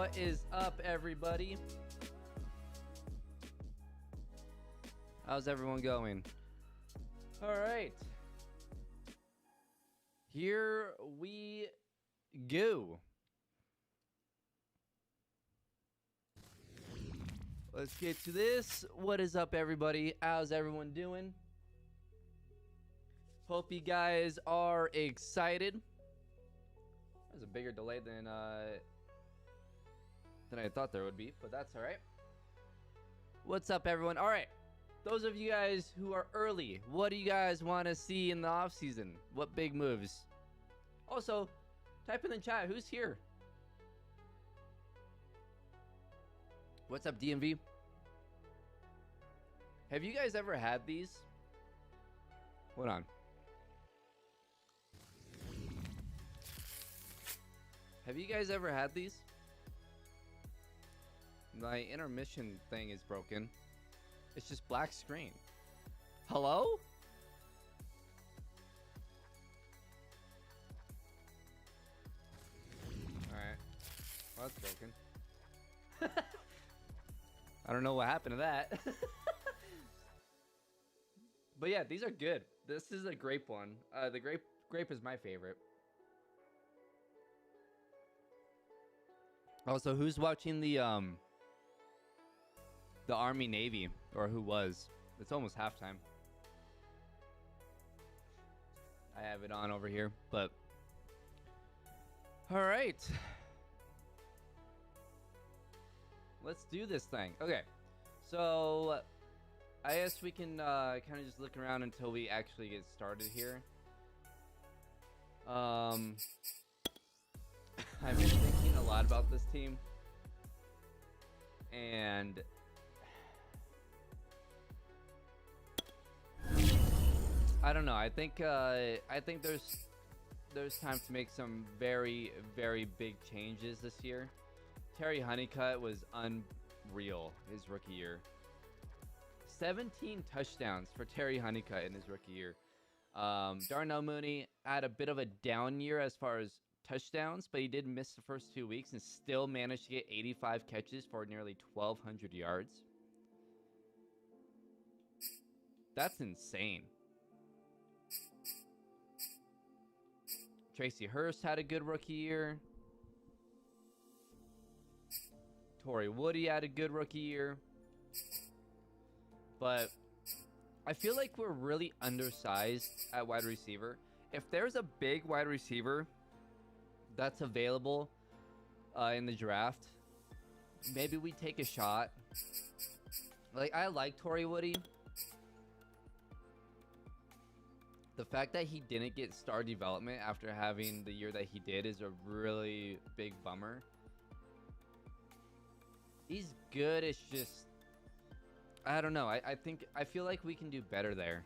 What is up, everybody? How's everyone going? All right. Here we go. Let's get to this. What is up, everybody? How's everyone doing? Hope you guys are excited. There's a bigger delay than I thought there would be, but that's all right. What's up, everyone? All right. Those of you guys who are early, what do you guys want to see in the off season? What big moves? Also, type in the chat, who's here? What's up, DMV? Have you guys ever had these? Hold on. Have you guys ever had these? My intermission thing is broken. It's just black screen. Hello? Alright. Well, that's broken. I don't know what happened to that. But yeah, these are good. This is a grape one. The grape is my favorite. Also, who's watching the Army Navy, or who was? It's almost halftime. I have it on over here, but all right, let's do this thing. Okay, so I guess we can kind of just look around until we actually get started here. I've been thinking a lot about this team, and I don't know. I think there's time to make some very, very big changes this year. Terry Honeycutt was unreal his rookie year. 17 touchdowns for Terry Honeycutt in his rookie year. Darnell Mooney had a bit of a down year as far as touchdowns, but he did miss the first 2 weeks and still managed to get 85 catches for nearly 1,200 yards. That's insane. Tracy Hurst had a good rookie year. Torrey Woody had a good rookie year. But I feel like we're really undersized at wide receiver. If there's a big wide receiver that's available in the draft, maybe we take a shot. Like, I like Torrey Woody. The fact that he didn't get star development after having the year that he did is a really big bummer. He's good, it's just, I don't know. I feel like we can do better there.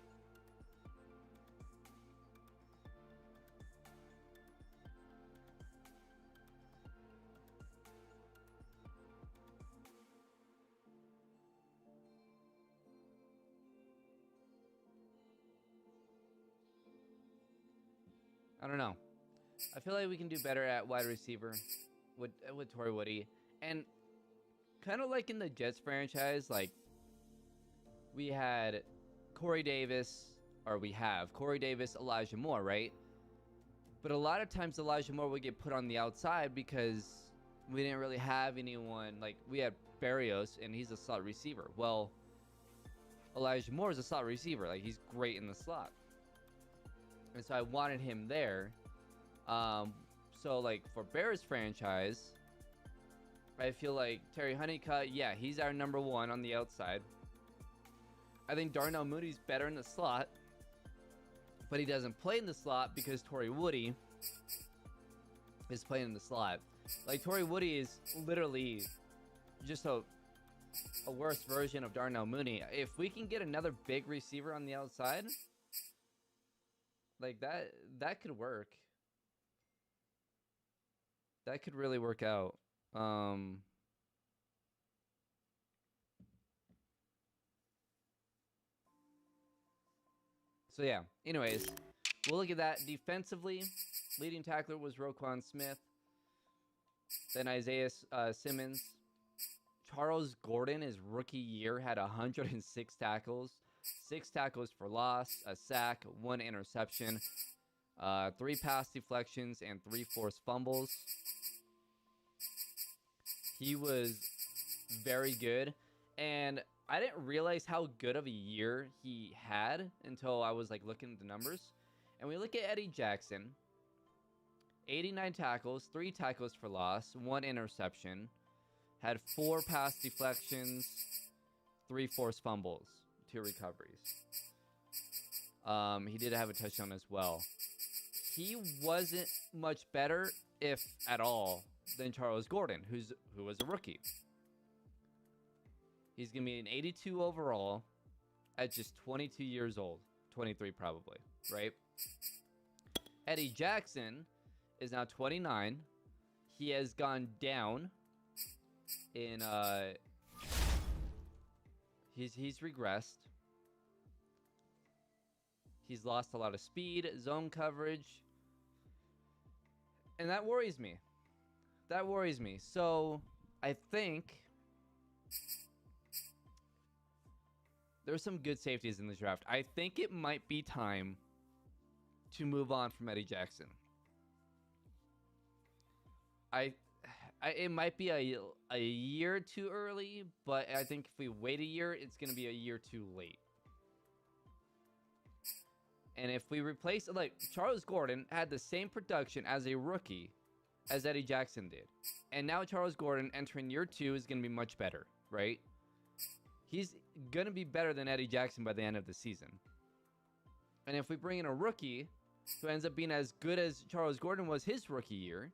I don't know. I feel like we can do better at wide receiver with Torrey Woody. And kind of like in the Jets franchise, like we had Corey Davis, or we have Corey Davis, Elijah Moore, right? But a lot of times Elijah Moore would get put on the outside because we didn't really have anyone. Like, we had Barrios, and he's a slot receiver. Well, Elijah Moore is a slot receiver. Like, he's great in the slot. And so I wanted him there. So, like, for Bears franchise, I feel like Terry Honeycutt, yeah, he's our number one on the outside. I think Darnell Mooney's better in the slot, but he doesn't play in the slot because Torrey Woody is playing in the slot. Like, Torrey Woody is literally just a worse version of Darnell Mooney. If we can get another big receiver on the outside, like, that could work. That could really work out. So yeah, anyways, we'll look at that. Defensively, leading tackler was Roquan Smith. Then Isaiah Simmons. Charles Gordon, his rookie year, had 106 tackles, 6 tackles for loss, a sack, 1 interception, 3 pass deflections, and 3 forced fumbles. He was very good, and I didn't realize how good of a year he had until I was like looking at the numbers. And we look at Eddie Jackson, 89 tackles, 3 tackles for loss, 1 interception, had 4 pass deflections, 3 forced fumbles, 2 recoveries. He did have a touchdown as well. He wasn't much better, if at all, than Charles Gordon, who was a rookie. He's going to be an 82 overall at just 22 years old. 23 probably, right? Eddie Jackson is now 29. He has gone down in he's regressed. He's lost a lot of speed, zone coverage, and that worries me. That worries me. So I think there's some good safeties in the draft. I think it might be time to move on from Eddie Jackson. It might be a year too early, but I think if we wait a year, it's going to be a year too late. And if we replace, like, Charles Gordon had the same production as a rookie as Eddie Jackson did. And now Charles Gordon entering year 2 is going to be much better, right? He's going to be better than Eddie Jackson by the end of the season. And if we bring in a rookie who ends up being as good as Charles Gordon was his rookie year,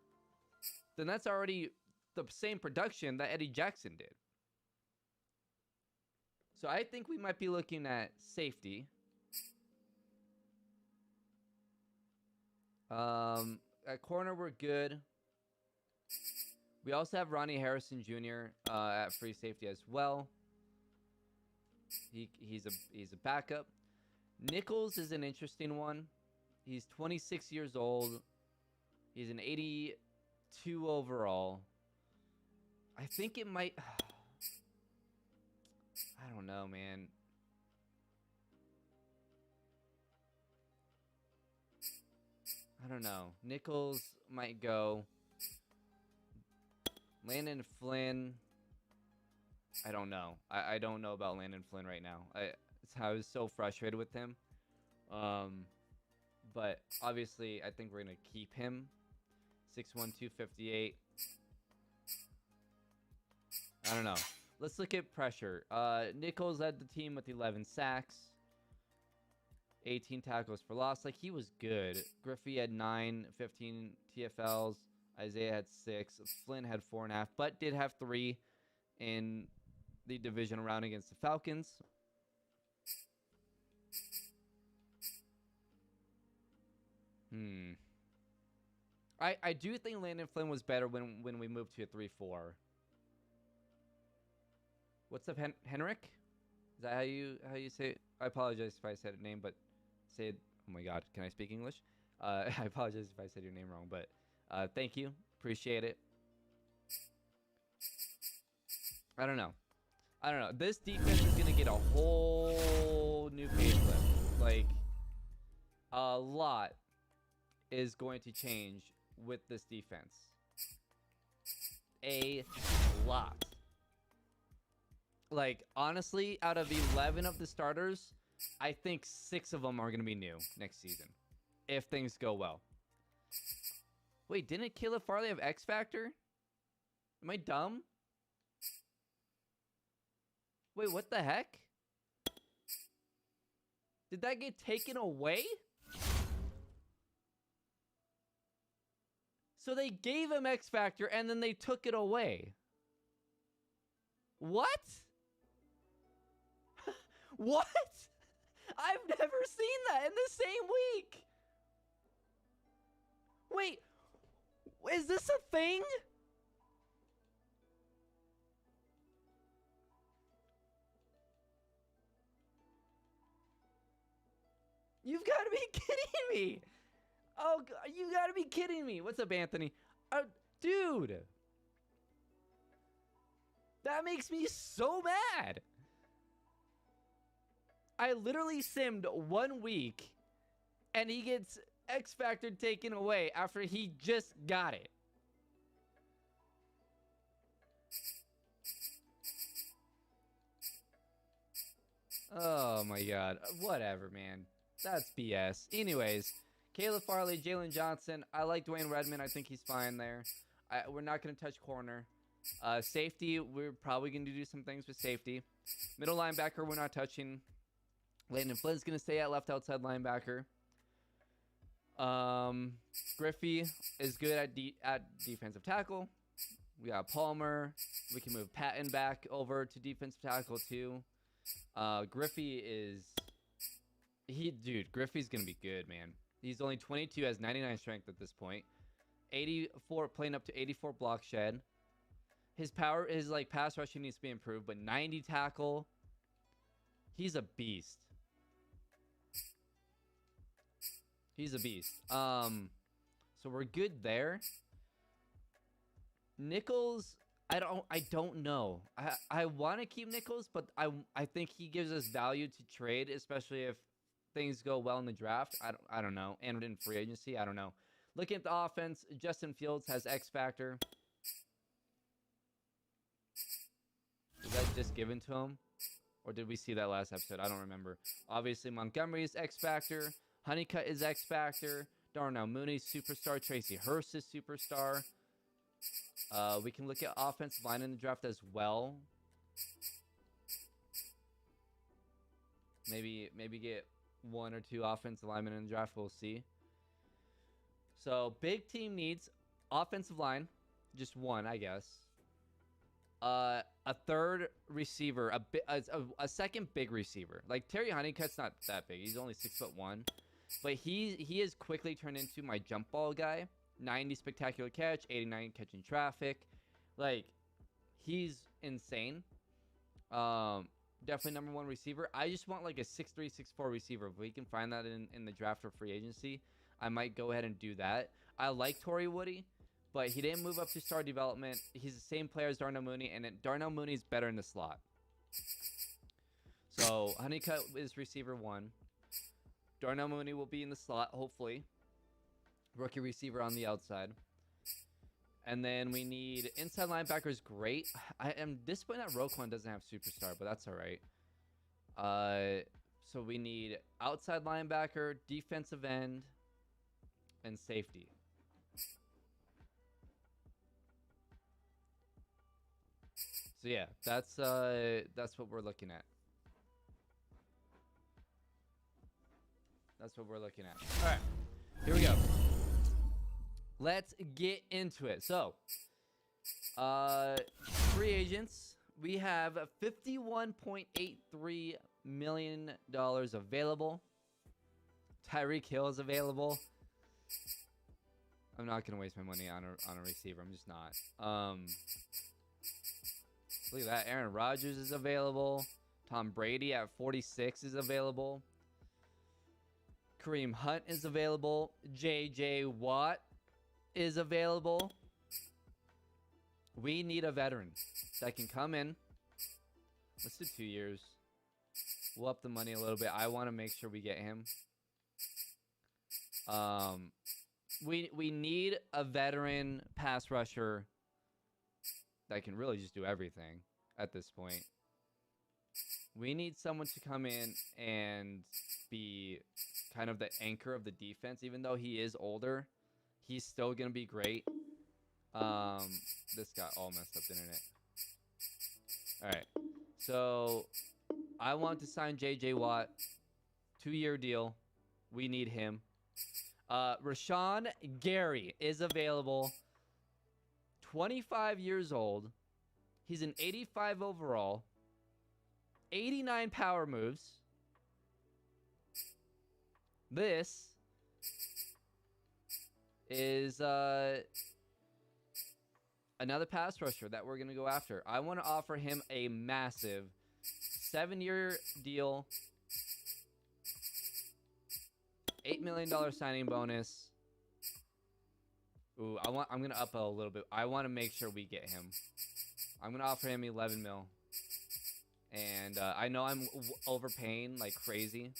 then that's already the same production that Eddie Jackson did. So I think we might be looking at safety. At corner, we're good. We also have Ronnie Harrison Jr. At free safety as well. He's a backup. Nichols is an interesting one. He's 26 years old. He's an 82 overall. I think it might... I don't know, man. I don't know. Nichols might go. Landon Flynn. I don't know. I don't know about Landon Flynn right now. I was so frustrated with him. But obviously, I think we're going to keep him. 6'1", 258. I don't know. Let's look at pressure. Nichols led the team with 11 sacks. 18 tackles for loss. Like, he was good. Griffey had 9, 15 TFLs. Isaiah had 6. Flynn had 4.5, but did have 3 in the divisional round against the Falcons. I do think Landon Flynn was better when we moved to a 3-4. What's up, Henrik? Is that how you say it? I apologize if I said a name, but say it. Oh my God, can I speak English? I apologize if I said your name wrong, but thank you. Appreciate it. I don't know. This defense is going to get a whole new facelift. Like, a lot is going to change with this defense. A lot. Like, honestly, out of 11 of the starters, I think 6 of them are going to be new next season, if things go well. Wait, didn't Caleb Farley have X Factor? Am I dumb? Wait, what the heck? Did that get taken away? So they gave him X Factor and then they took it away. What? What? I've never seen that in the same week. Wait, is this a thing? You've got to be kidding me. Oh, you got to be kidding me. What's up, Anthony? Dude. That makes me so mad. I literally simmed 1 week, and he gets X Factor taken away after he just got it. Oh my god. Whatever, man. That's BS. Anyways, Caleb Farley, Jalen Johnson. I like Dwayne Redmond. I think he's fine there. We're not going to touch corner. Safety, we're probably going to do some things with safety. Middle linebacker, we're not touching. Landon Flynn's going to stay at left outside linebacker. Griffey is good at defensive tackle. We got Palmer. We can move Patton back over to defensive tackle too. Griffey is... Griffey's going to be good, man. He's only 22, has 99 strength at this point. 84, playing up to 84 block shed. His power, his like pass rushing needs to be improved, but 90 tackle. He's a beast. He's a beast. So we're good there. Nichols, I don't know. I want to keep Nichols, but I think he gives us value to trade, especially if things go well in the draft. I don't know. And in free agency, I don't know. Looking at the offense, Justin Fields has X Factor. Was that just given to him? Or did we see that last episode? I don't remember. Obviously, Montgomery is X Factor. Honeycutt is X Factor. Darnell Mooney's superstar. Tracy Hurst is superstar. We can look at offensive line in the draft as well. Maybe get 1 or 2 offensive linemen in the draft. We'll see. So big team needs offensive line, just 1, I guess. A third receiver, a second big receiver. Like Terry Honeycutt's not that big. He's only 6'1", but he is quickly turned into my jump ball guy. 90 spectacular catch, 89 catching traffic. Like, he's insane. Definitely number 1 receiver. I just want like a 6'3", 6'4" receiver. If we can find that in the draft or free agency, I might go ahead and do that. I like Torrey Woody, but he didn't move up to star development. He's the same player as Darnell Mooney, and Darnell Mooney's better in the slot. So Honeycutt is receiver 1. Darnell Mooney will be in the slot, hopefully. Rookie receiver on the outside. And then we need inside linebackers. Great. I am disappointed that Roquan doesn't have superstar, but that's all right. So we need outside linebacker, defensive end, and safety. So yeah, that's what we're looking at. That's what we're looking at. All right, here we go. Let's get into it. So, free agents, we have $51.83 million available. Tyreek Hill is available. I'm not gonna waste my money on a receiver. I'm just not. Look at that. Aaron Rodgers is available. Tom Brady at 46 is available. Kareem Hunt is available. J.J. Watt is available. We need a veteran that can come in. Let's do 2 years. We'll up the money a little bit. I want to make sure we get him. We need a veteran pass rusher that can really just do everything at this point. We need someone to come in and be kind of the anchor of the defense. Even though he is older, he's still going to be great. This got all messed up, didn't it? All right. So I want to sign J.J. Watt. 2-year deal. We need him. Rashawn Gary is available. 25 years old. He's an 85 overall. 89 power moves. This is another pass rusher that we're going to go after. I want to offer him a massive 7-year deal. $8 million signing bonus. Ooh, I'm going to up a little bit. I want to make sure we get him. I'm gonna offer him 11 mil. And I know I'm overpaying like crazy,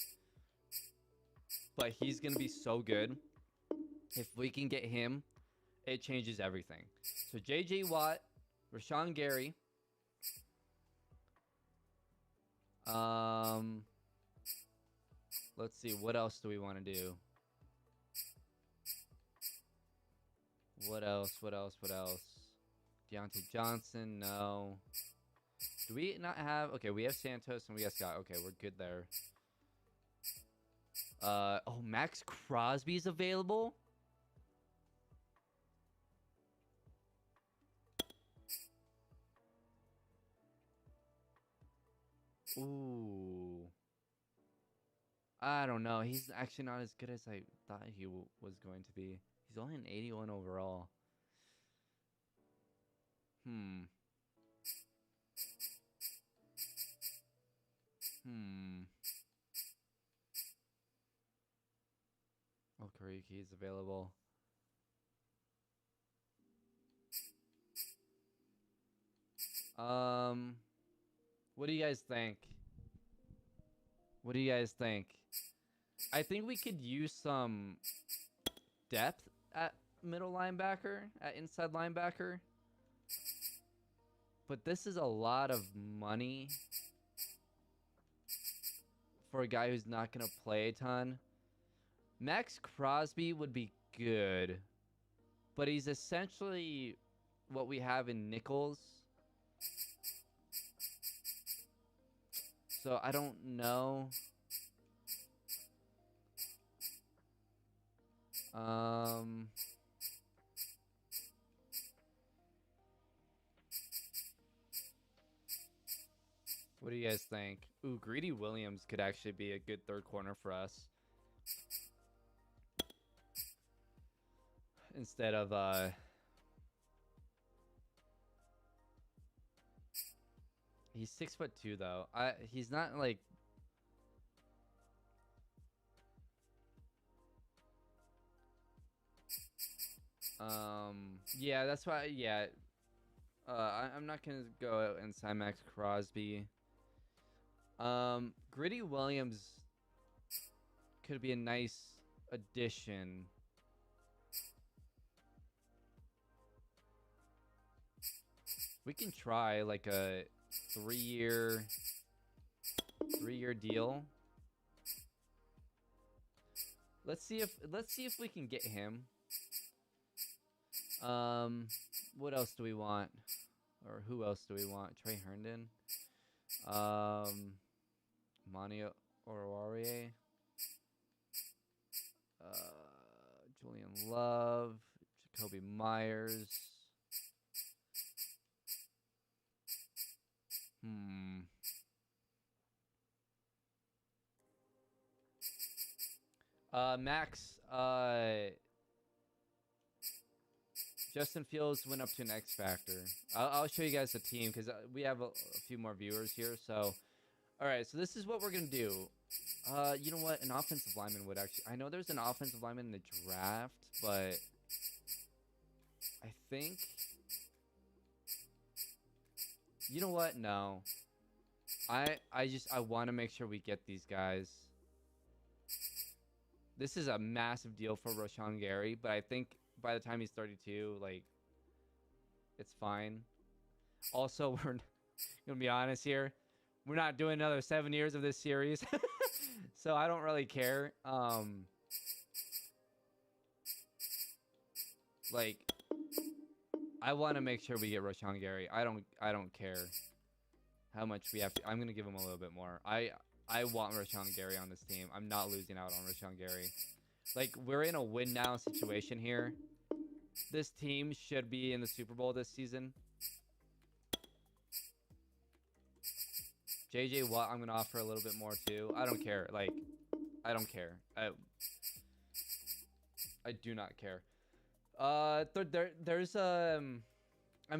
but he's gonna be so good. If we can get him, it changes everything. So JJ Watt, Rashawn Gary. Let's see, what else do we want to do? What else? Deontay Johnson, no. Do we not have... Okay, we have Santos and we have Scott. Okay, we're good there. Oh, Max Crosby's available? Ooh. I don't know. He's actually not as good as I thought he was going to be. He's only an 81 overall. Oh, Kariki is available. What do you guys think? What do you guys think? I think we could use some depth at middle linebacker, at inside linebacker. But this is a lot of money for a guy who's not going to play a ton. Max Crosby would be good, but he's essentially what we have in nickels. So I don't know. What do you guys think? Ooh, Greedy Williams could actually be a good third corner for us. Instead of he's 6'2" though. He's not like yeah, that's why. Yeah, I'm not gonna go out and sign Max Crosby. Gritty Williams could be a nice addition. We can try like a three-year deal. Let's see if we can get him. What else do we want? Or who else do we want? Trey Herndon. Mani Oruwariye. Julian Love. Jacoby Myers. Max, Justin Fields went up to an X Factor. I'll show you guys the team because we have a few more viewers here. So, all right, so this is what we're gonna do. You know what? An offensive lineman would actually. I know there's an offensive lineman in the draft, but I think. You know what? No. I want to make sure we get these guys. This is a massive deal for Rashawn Gary, but I think by the time he's 32, like, it's fine. Also, we're gonna be honest here. We're not doing another 7 years of this series, so I don't really care. Like, I want to make sure we get Rashawn Gary. I don't care how much we have to. I'm gonna give him a little bit more. I want Rashawn Gary on this team. I'm not losing out on Rashawn Gary. Like, we're in a win now situation here. This team should be in the Super Bowl this season. JJ Watt, I'm gonna offer a little bit more too. I don't care. Like, I don't care. I do not care. There's I'm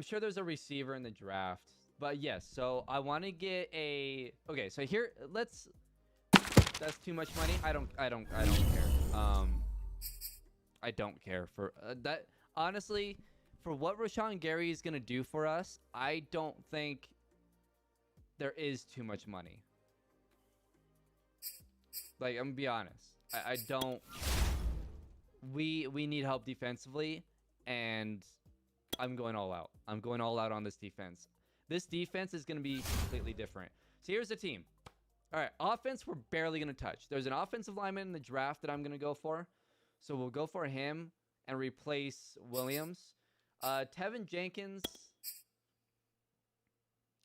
sure there's a receiver in the draft. But yes, so I want to get a. Okay, so here let's. That's too much money. I don't care. I don't care for that. Honestly, for what Rashawn Gary is going to do for us, I don't think there is too much money. Like, I'm going to be honest. I don't. We need help defensively, and I'm going all out. I'm going all out on this defense. This defense is going to be completely different. So here's the team. All right, offense we're barely going to touch. There's an offensive lineman in the draft that I'm going to go for. So we'll go for him and replace Williams. Tevin Jenkins,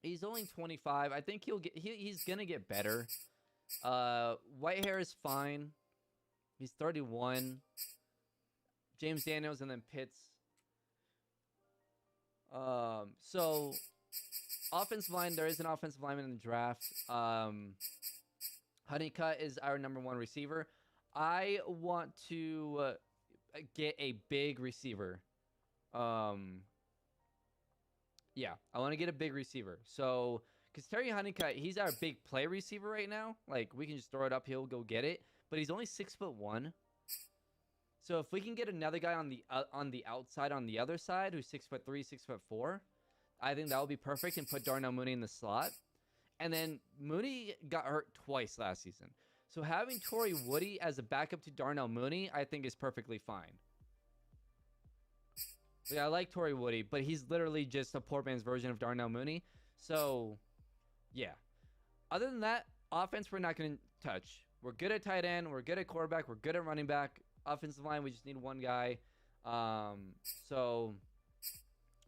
he's only 25. I think he's going to get better. Whitehair is fine. He's 31. James Daniels and then Pitts. So offensive line, there is an offensive lineman in the draft. Honeycutt is our #1 receiver. I want to get a big receiver. Yeah, I want to get a big receiver. So, because Terry Honeycutt, he's our big play receiver right now. Like, we can just throw it up, he'll go get it. But he's only 6'1". So if we can get another guy on the outside on the other side who's 6'3", 6'4", I think that would be perfect, and put Darnell Mooney in the slot. And then Mooney got hurt twice last season. So having Torrey Woody as a backup to Darnell Mooney, I think is perfectly fine. Yeah, I like Torrey Woody, but he's literally just a poor man's version of Darnell Mooney. So, yeah. Other than that, offense we're not going to touch. We're good at tight end. We're good at quarterback. We're good at running back. Offensive line, we just need one guy. And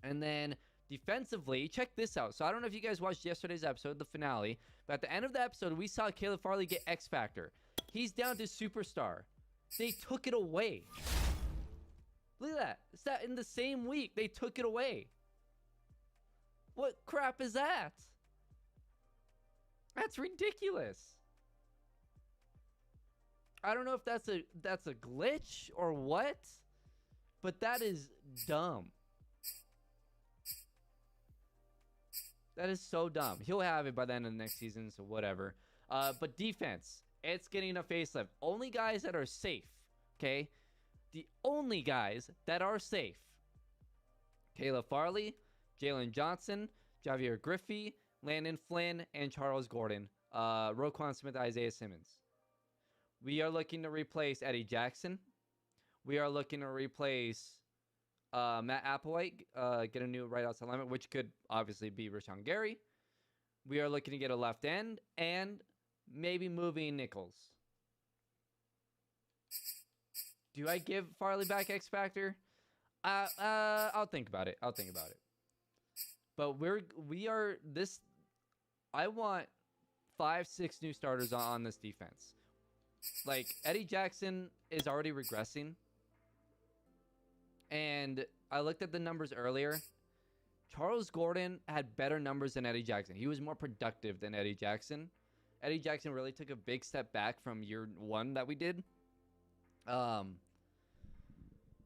then defensively, check this out. So I don't know if you guys watched yesterday's episode, the finale, but at the end of the episode, we saw Caleb Farley get X Factor. He's down to superstar. They took it away. Look at that. It's that in the same week, they took it away. What crap is that? That's ridiculous. I don't know if that's a glitch or what, but that is dumb. That is so dumb. He'll have it by the end of the next season, so whatever. But defense, it's getting a facelift. Only guys that are safe, okay? The only guys that are safe. Caleb Farley, Jalen Johnson, Javier Griffey, Landon Flynn, and Charles Gordon. Roquan Smith, Isaiah Simmons. We are looking to replace Eddie Jackson. We are looking to replace Matt Applewhite, get a new right outside lineman, which could obviously be Rashawn Gary. We are looking to get a left end and maybe moving Nichols. Do I give Farley back X Factor? I'll think about it. But we are this. I want 5-6 new starters on this defense. Like, Eddie Jackson is already regressing. And I looked at the numbers earlier. Charles Gordon had better numbers than Eddie Jackson. He was more productive than Eddie Jackson. Eddie Jackson really took a big step back from year 1 that we did.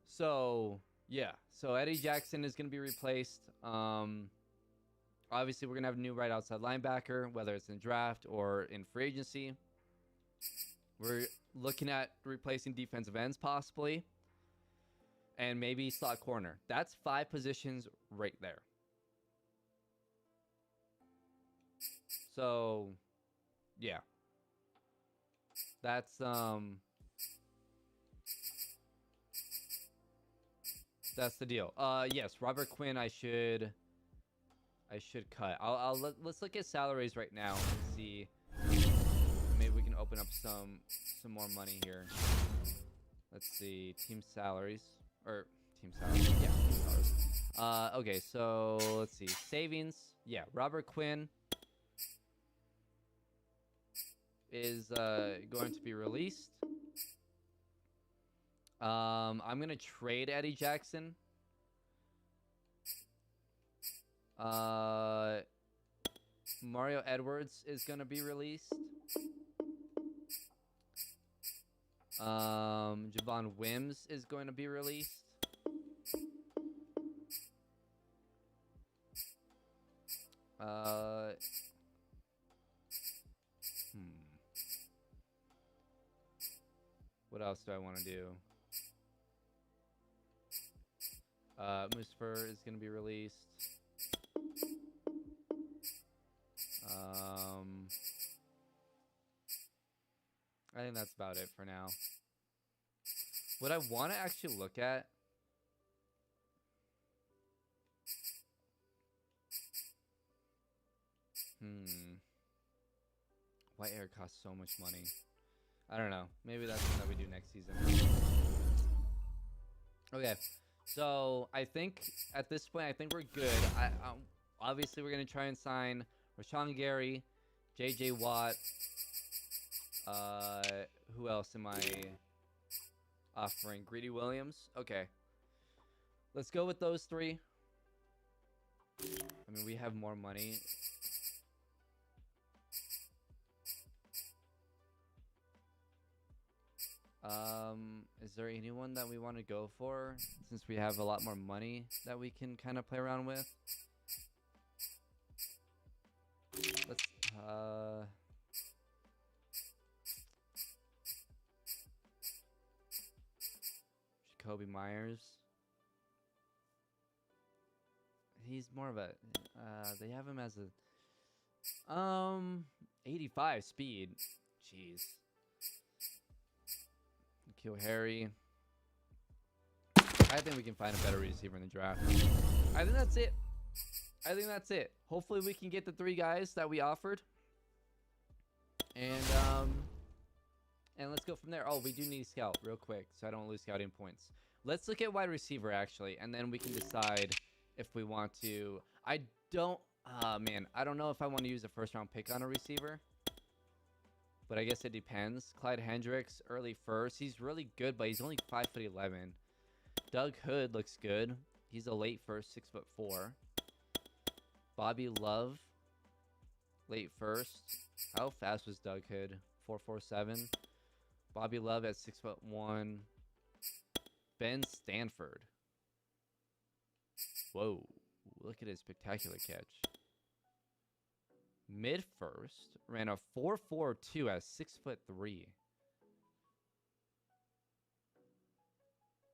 So, yeah. So, Eddie Jackson is going to be replaced. Obviously, we're going to have a new right outside linebacker, whether it's in draft or in free agency. We're looking at replacing defensive ends possibly. And maybe slot corner. That's 5 positions right there. So, yeah. That's the deal. Yes, Robert Quinn I should cut. Let's look at salaries right now and see. Maybe we can open up some more money here. Let's see, team salaries. Or team salaries. Yeah, team salaries. Okay, so let's see. Savings. Yeah, Robert Quinn is going to be released. I'm gonna trade Eddie Jackson. Mario Edwards is gonna be released. Javon Wims is going to be released. What else do I want to do? Musfer is going to be released. I think that's about it for now. What I want to actually look at... White air costs so much money. I don't know. Maybe that's something that we do next season. Okay. So, I think at this point, I think we're good. Obviously, we're going to try and sign Rashawn Gary, J.J. Watt. Who else am I offering? Greedy Williams? Okay. Let's go with those three. I mean, we have more money. Is there anyone that we want to go for since we have a lot more money that we can kind of play around with? Let's Jacoby Myers. He's more of a they have him as a 85 speed. Jeez. Kill Harry. I think we can find a better receiver in the draft. I think that's it. Hopefully we can get the 3 guys that we offered. And let's go from there. Oh, we do need a scout real quick so I don't lose scouting points. Let's look at wide receiver actually, and then we can decide if we want to. I don't know if I want to use a first round pick on a receiver. But I guess it depends. Clyde Hendricks, early first. He's really good, but he's only 5'11". Doug Hood looks good. He's a late first, 6'4". Bobby Love, late first. How fast was Doug Hood? 4.47. Bobby Love at 6'1". Ben Stanford. Whoa, look at his spectacular catch. Mid first, ran a 4.42 at 6'3".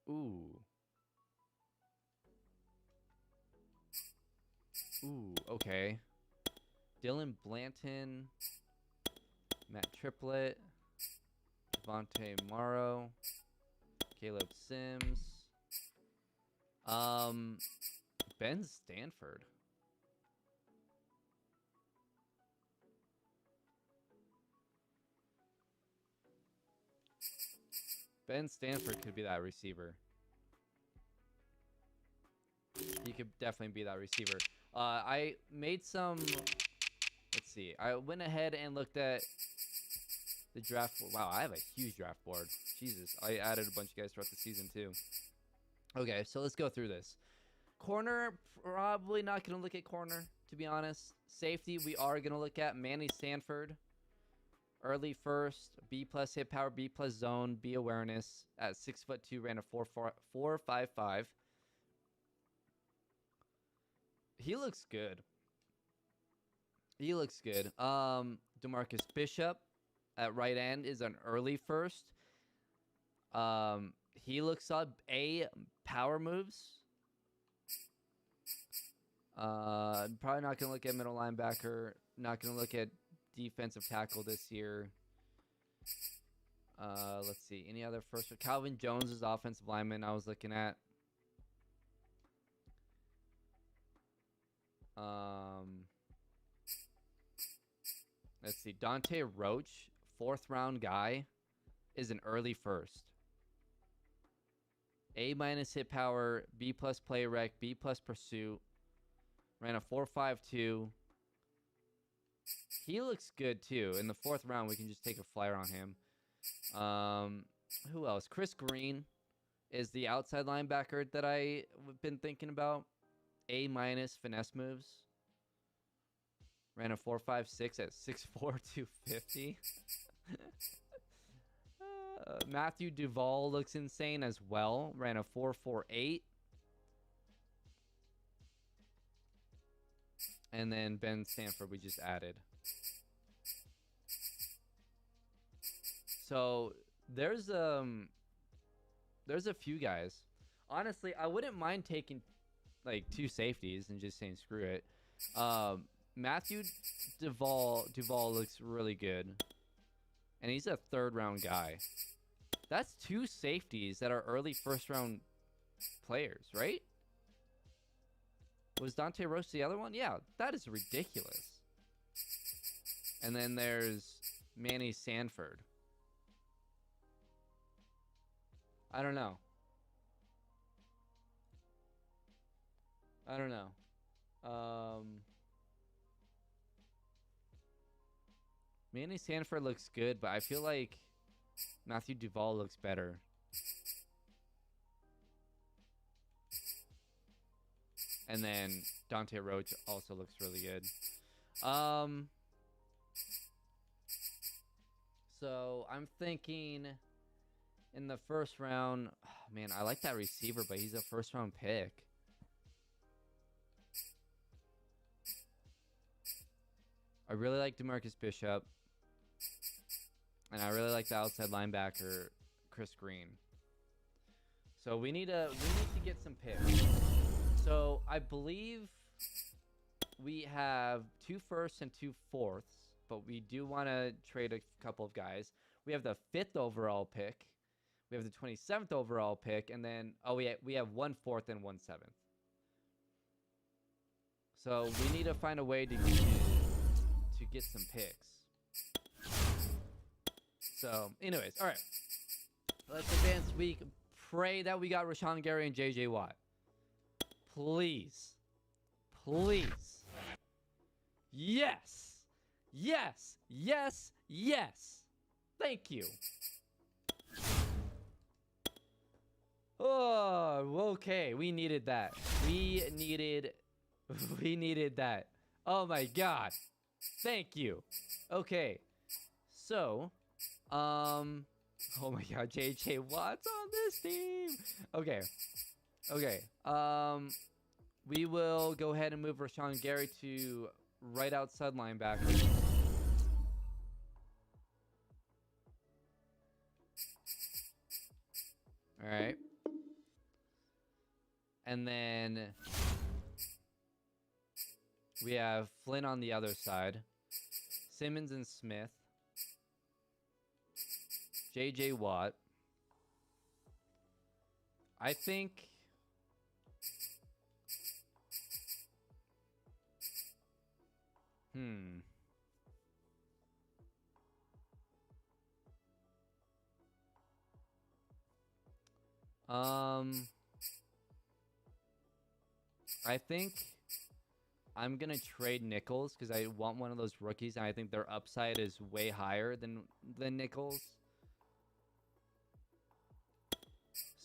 Ooh, okay. Dylan Blanton, Matt Triplett, Devontae Morrow, Caleb Sims, Ben Stanford. Ben Stanford could be that receiver. He could definitely be that receiver. I made some... Let's see. I went ahead and looked at the draft. Wow, I have a huge draft board. Jesus. I added a bunch of guys throughout the season, too. Okay, so let's go through this. Corner, probably not going to look at corner, to be honest. Safety, we are going to look at Manny Sanford. Early first, B plus hit power, B plus zone, B awareness. At 6'2", ran a 4.55. He looks good. DeMarcus Bishop at right end is an early first. He looks up. Power moves. Probably not going to look at middle linebacker. Not going to look at defensive tackle this year. Let's see. Any other first? Calvin Jones is offensive lineman I was looking at. Let's see. Dante Roach, 4th round guy, is an early first. A- hit power, B plus play rec, B plus pursuit. Ran a 4.52. He looks good too. In the 4th round, we can just take a flyer on him. Who else? Chris Green is the outside linebacker that I've been thinking about. A- finesse moves. Ran a 4.56 at 6'4", 250. Matthew Duvall looks insane as well. Ran a 4.48. And then Ben Stanford we just added. So there's a few guys. Honestly, I wouldn't mind taking like 2 safeties and just saying screw it. Matthew Duval looks really good, and he's a 3rd round guy. That's 2 safeties that are early 1st round players, right? Was Dante Roche the other one? Yeah, that is ridiculous. And then there's Manny Sanford. I don't know. Manny Sanford looks good, but I feel like Matthew Duval looks better. And then Dante Roach also looks really good. So I'm thinking in the 1st round, oh, man, I like that receiver, but he's a 1st round pick. I really like DeMarcus Bishop. And I really like the outside linebacker, Chris Green. So we need to get some picks. So I believe we have 2 firsts and 2 fourths, but we do want to trade a couple of guys. We have the 5th overall pick. We have the 27th overall pick, and then we have 1 4th and 1 7th. So we need to find a way to get some picks. So, anyways, all right. Let's advance week. Pray that we got Rashawn Gary and J.J. Watt. Please. Please. Yes. Yes. Yes. Yes. Thank you. Oh, okay. We needed that. We needed that. Oh my God. Thank you. Okay. So, oh my God, JJ Watt's on this team. Okay. We will go ahead and move Rashawn Gary to right outside linebacker. All right. And then we have Flynn on the other side. Simmons and Smith. J.J. Watt. I think... I think I'm going to trade Nichols because I want one of those rookies, and I think their upside is way higher than Nichols.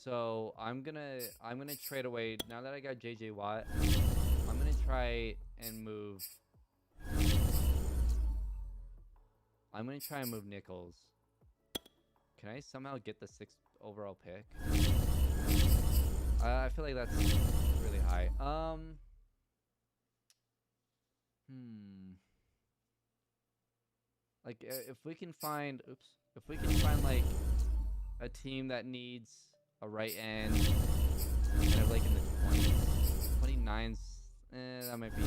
So I'm gonna trade away. Now that I got JJ Watt, I'm gonna try and move. I'm gonna try and move Nichols. Can I somehow get the 6th overall pick? I feel like that's really high. Like if we can find, like a team that needs a right end, kind of like in the 20s, 29s, that might be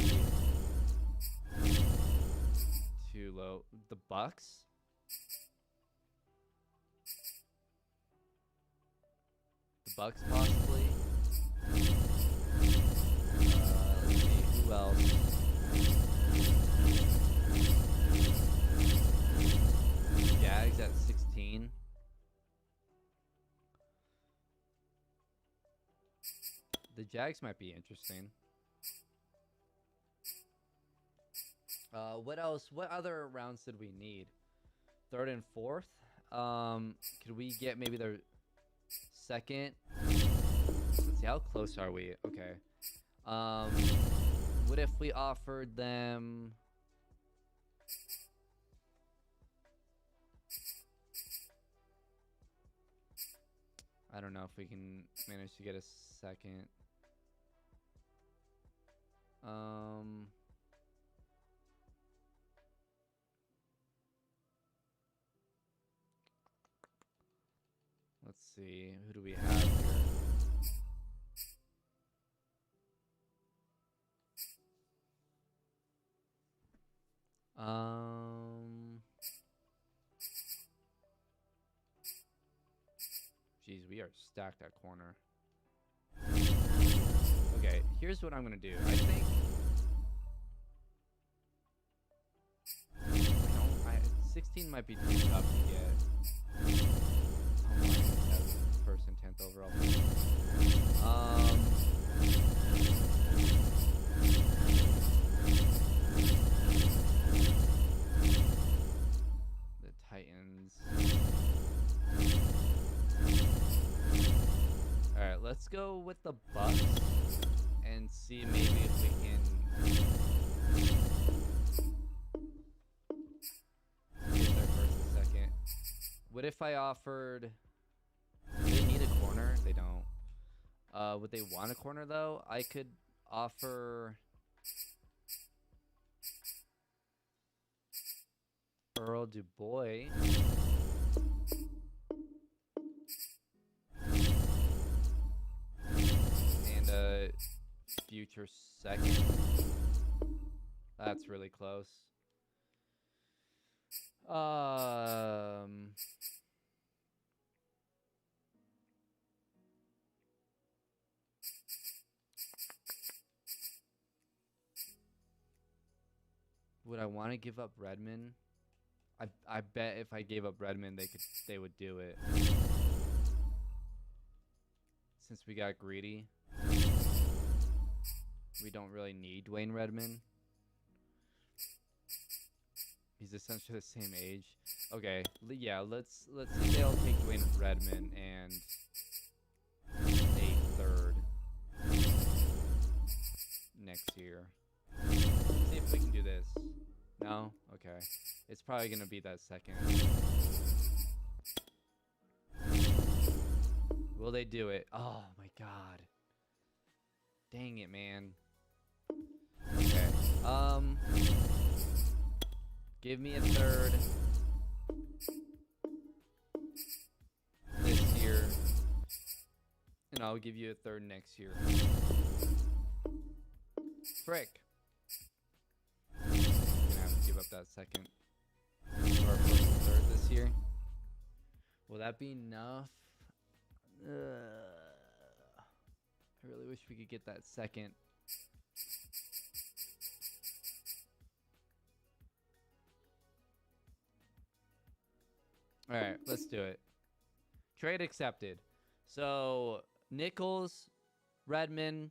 too low. The Bucks? The Bucks possibly? Let's see, who else? Jags at 16. The Jags might be interesting. What else? What other rounds did we need? 3rd and 4th? Could we get maybe their 2nd? Let's see, how close are we? Okay. What if we offered them... I don't know if we can manage to get a 2nd. Let's see. Who do we have here? Jeez, we are stacked at corner. Okay, here's what I'm gonna do. I think. 16 might be too tough to get. First and 10th overall. The Titans. All right, let's go with the Bucks and see maybe if we can. What if I offered... Do they need a corner? They don't. Would they want a corner, though? I could offer... Earl Dubois. And a future second. That's really close. Would I want to give up Redmond? I bet if I gave up Redmond, they would do it. Since we got greedy, we don't really need Dwayne Redmond. He's essentially the same age. Okay, yeah, let's see if they'll take Dwayne Redmond and a third next year. Let's see if we can do this. No? Okay. It's probably gonna be that second. Will they do it? Oh my god. Dang it, man. Okay. Give me a third this year, and I'll give you a third next year. Frick. I'm gonna have to give up that second for our first and third this year. Will that be enough? I really wish we could get that second. All right, let's do it. Trade accepted. So Nichols, Redmond,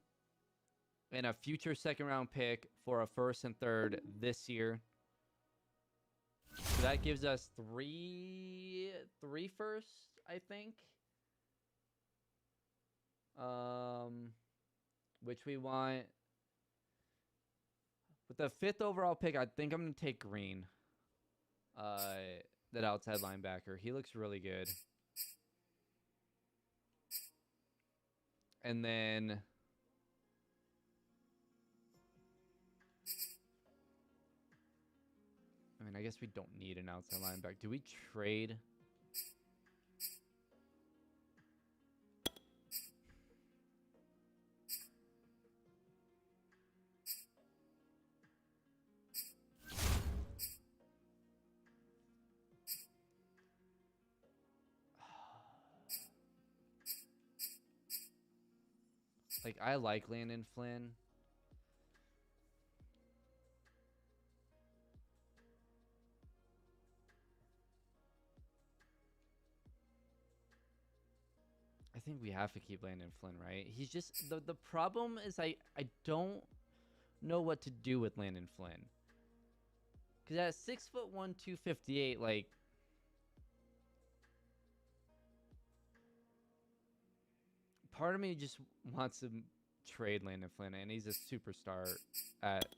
and a future second round pick for a first and third this year. So that gives us three firsts, I think. Which we want. With the 5th overall pick, I think I'm going to take Green. That outside linebacker. He looks really good. And then... I mean, I guess we don't need an outside linebacker. Do we trade? Like, I like Landon Flynn. I think we have to keep Landon Flynn, right? He's just... The problem is I don't know what to do with Landon Flynn. Because at 6'1", 258, like... Part of me just wants to trade Landon Flynn, and he's a superstar at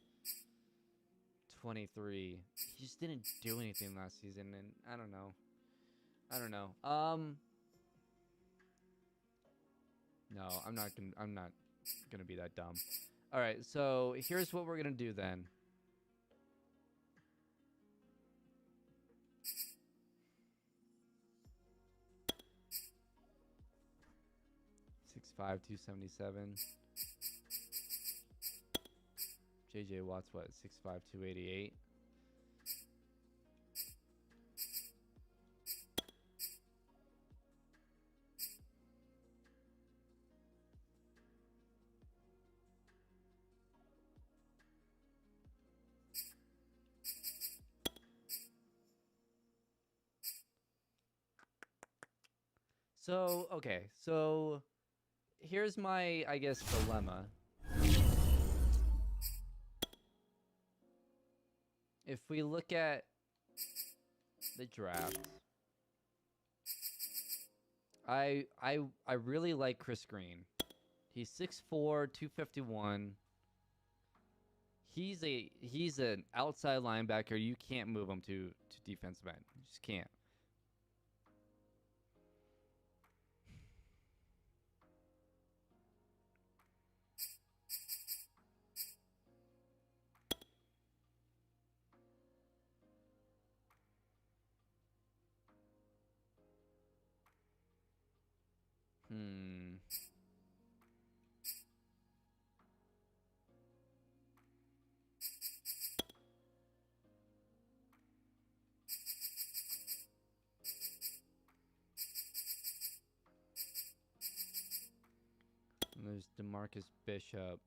23. He just didn't do anything last season, and I don't know. No, I'm not gonna be that dumb. All right, so here's what we're gonna do then. .5", 277. JJ Watt's what? 6'5", 288. So, okay. So, here's my, I guess, dilemma. If we look at the draft, I really like Chris Green. He's 6'4", 251. He's an outside linebacker. You can't move him to defensive end. You just can't. Hmm. And there's DeMarcus Bishop.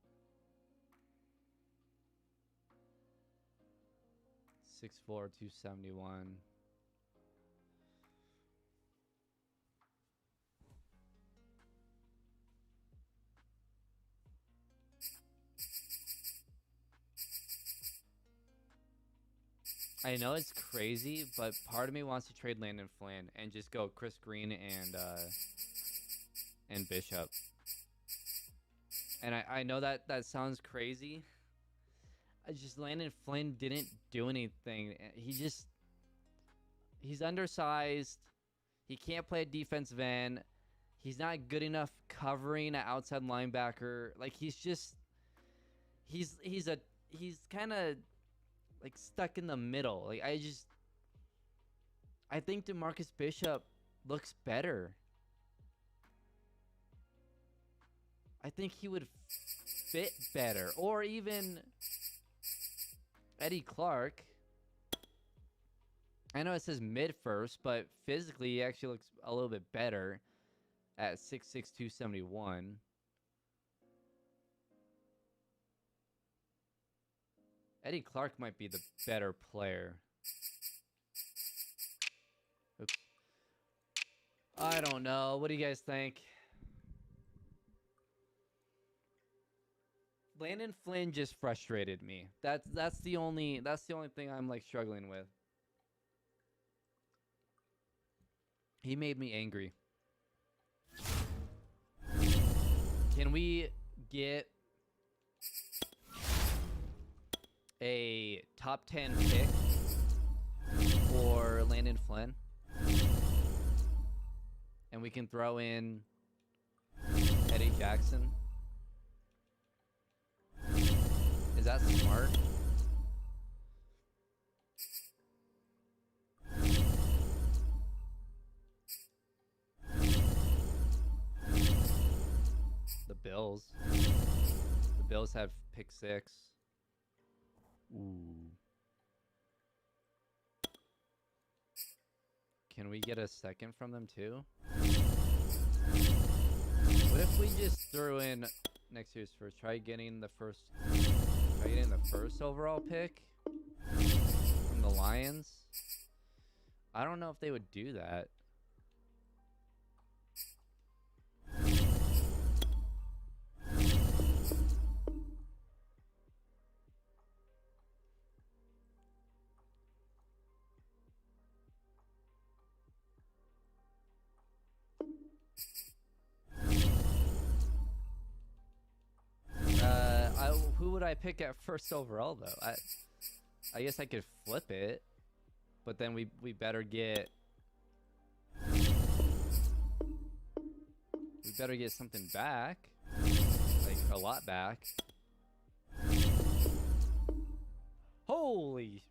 6'4", 271. I know it's crazy, but part of me wants to trade Landon Flynn and just go Chris Green and Bishop. And I know that sounds crazy. I just Landon Flynn didn't do anything. He's undersized. He can't play at defensive end. He's not good enough covering an outside linebacker. Like he's kind of like stuck in the middle. Like I think DeMarcus Bishop looks better. I think he would fit better, or even Eddie Clark. I know it says mid first, but physically he actually looks a little bit better at 6'6", 271. Eddie Clark might be the better player. Oops. I don't know. What do you guys think? Landon Flynn just frustrated me. That's the only thing I'm like struggling with. He made me angry. Can we get a top 10 pick for Landon Flynn? And we can throw in Eddie Jackson. Is that smart? The Bills. The Bills have pick 6. Ooh. Can we get a second from them too? What if we just threw in next year's first? Try getting the first overall pick from the Lions. I don't know if they would do that. Who would I pick at first overall though? I guess I could flip it, but then we better get something back, like a lot back. Holy!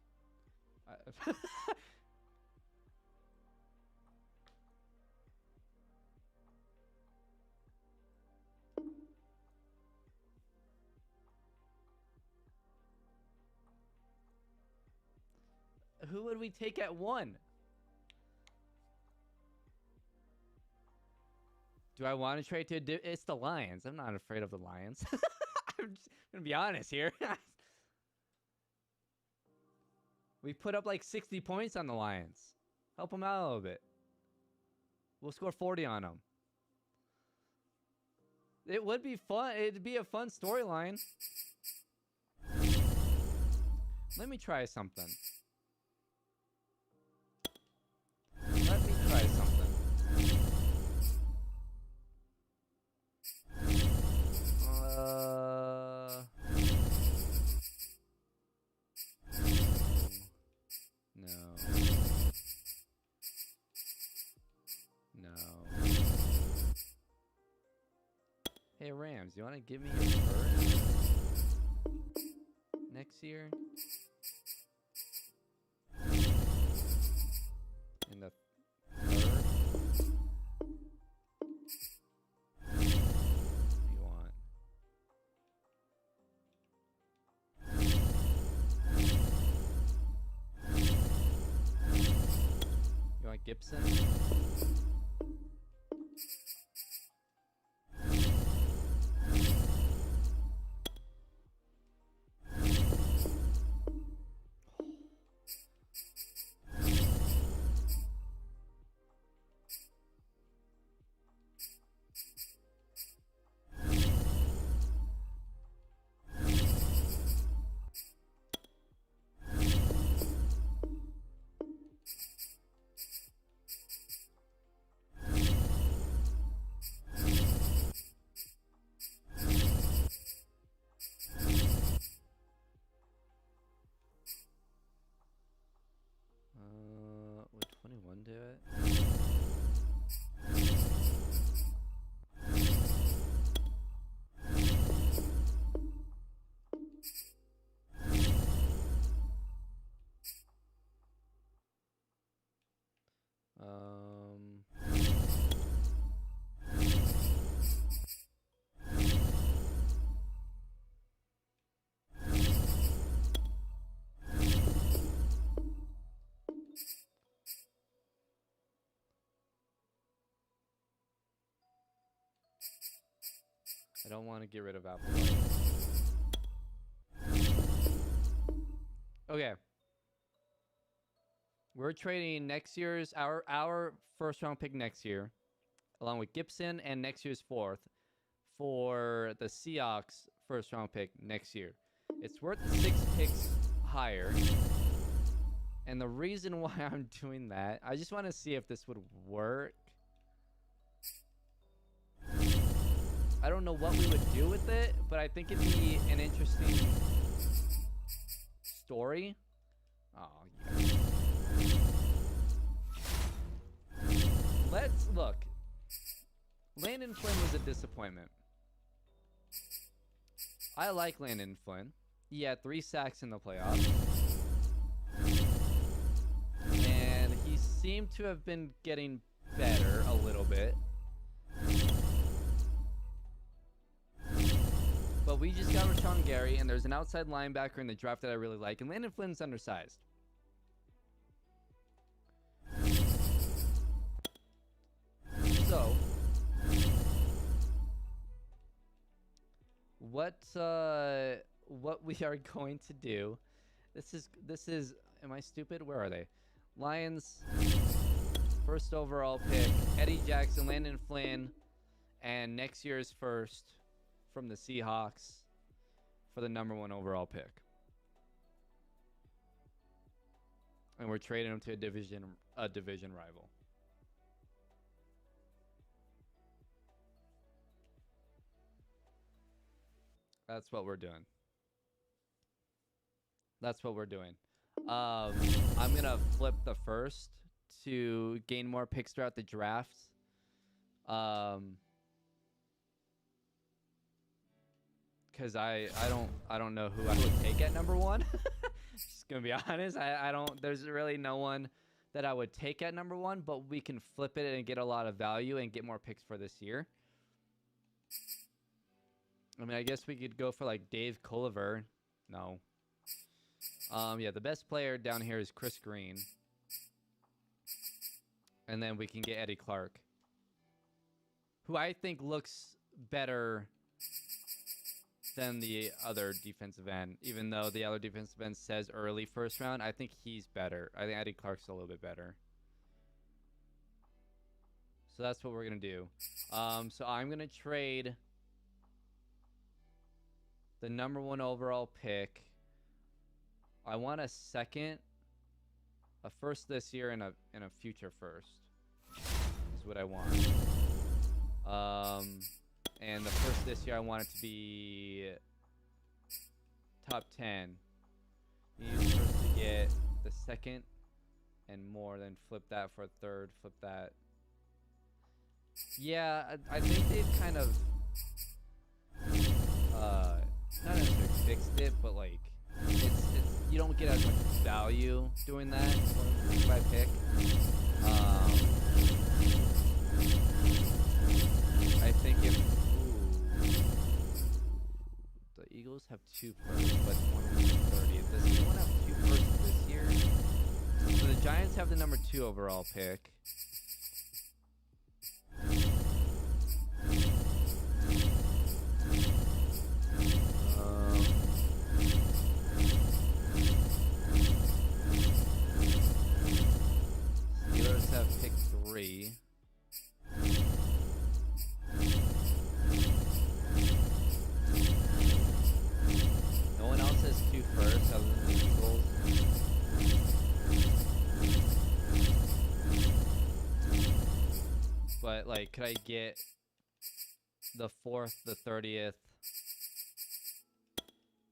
Who would we take at 1? Do I want to trade to? It's the Lions. I'm not afraid of the Lions. I'm just gonna be honest here. We put up like 60 points on the Lions. Help them out a little bit. We'll score 40 on them. It would be fun. It'd be a fun storyline. Let me try something. Let me try something. No. No. Hey Rams, you want to give me a first next year? In the third? What do you want? You want Gibson? Would 21 do it? I don't want to get rid of Apple. Okay. We're trading next year's our first round pick next year, along with Gibson and next year's fourth, for the Seahawks first round pick next year. It's worth 6 picks higher. And the reason why I'm doing that, I just want to see if this would work. I don't know what we would do with it, but I think it'd be an interesting story. Oh, yeah. Let's look. Landon Flynn was a disappointment. I like Landon Flynn. He had 3 sacks in the playoffs. And he seemed to have been getting better a little bit. But we just got Rashawn Gary, and there's an outside linebacker in the draft that I really like, and Landon Flynn's undersized. So, what we are going to do? This is. Am I stupid? Where are they? Lions, first overall pick, Eddie Jackson, Landon Flynn, and next year's first from the Seahawks for the #1 overall pick. And we're trading him to a division rival. That's what we're doing. That's what we're doing. I'm gonna flip the first to gain more picks throughout the draft. Because I don't know who I would take at #1. Just gonna be honest. I don't. There's really no one that I would take at #1, but we can flip it and get a lot of value and get more picks for this year. I mean, I guess we could go for like Dave Culliver. No. Yeah, the best player down here is Chris Green. And then we can get Eddie Clark, who I think looks better than the other defensive end. Even though the other defensive end says early first round, I think he's better. I think Eddie Clark's a little bit better. So that's what we're gonna do. So I'm gonna trade the #1 overall pick. I want a second, a first this year, and a future first. Is what I want. And the first this year, I want it to be top 10. You use first to get the second and more, then flip that for a third, flip that. Yeah, I think they've kind of not necessarily fixed it, but like it's you don't get as much value doing that by pick. I think if the Eagles have 2 firsts, but one of them is 30th. Does anyone have 2 firsts this year? So the Giants have the #2 overall pick. Steelers have pick 3. No one else has 2 firsts other than the Eagles. But like, could I get the 4th, the 30th,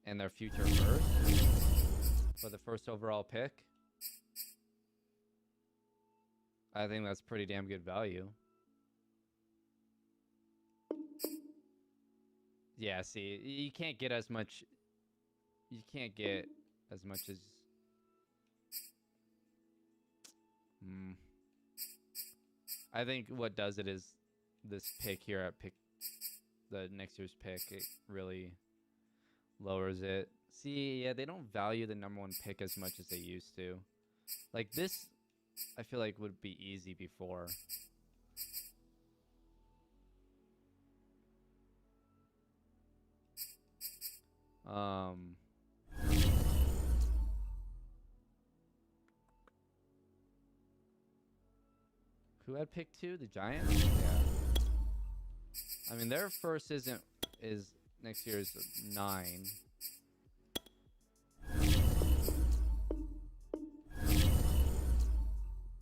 and their future first for the first overall pick? I think that's pretty damn good value. Yeah, see, you can't get as much. You can't get as much as. I think what does it is this pick here at the next year's pick. It really lowers it. See, yeah, they don't value the #1 pick as much as they used to. Like this, I feel like would be easy before. Who had pick 2? The Giants? Yeah. I mean, their first is next year's 9.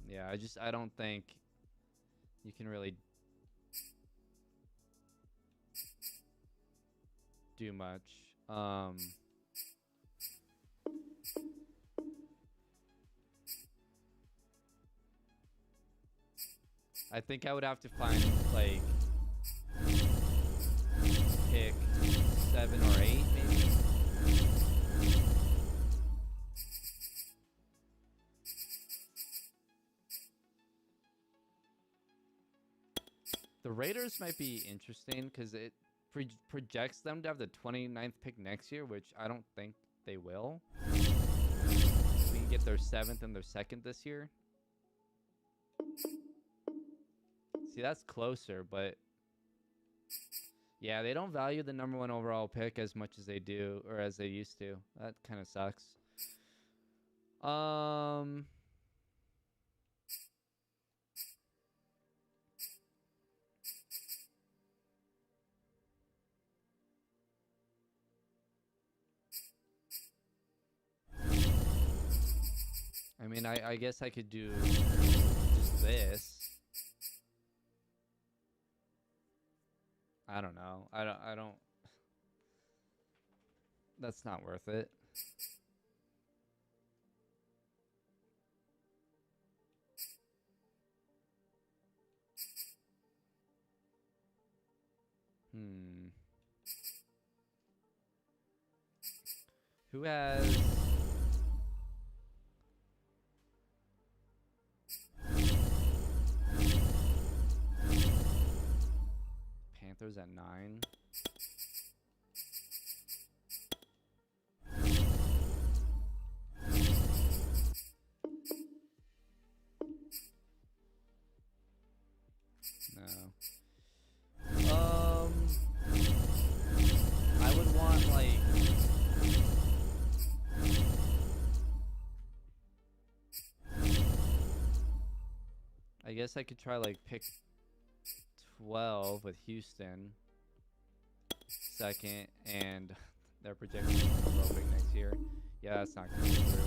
Yeah, I don't think you can really do much. I think I would have to find like pick 7 or 8 maybe. The Raiders might be interesting because it projects them to have the 29th pick next year, which I don't think they will. We can get their 7th and their 2nd this year. See, that's closer, but yeah, they don't value the #1 overall pick as much as they do, or as they used to. That kind of sucks. I mean, I guess I could do just this. I don't know. I don't. That's not worth it. Who has... Panthers at 9. No. I would want like I guess I could try like pick 12 with Houston. Second, and they're projecting a real big next year. Yeah, that's not going to go through.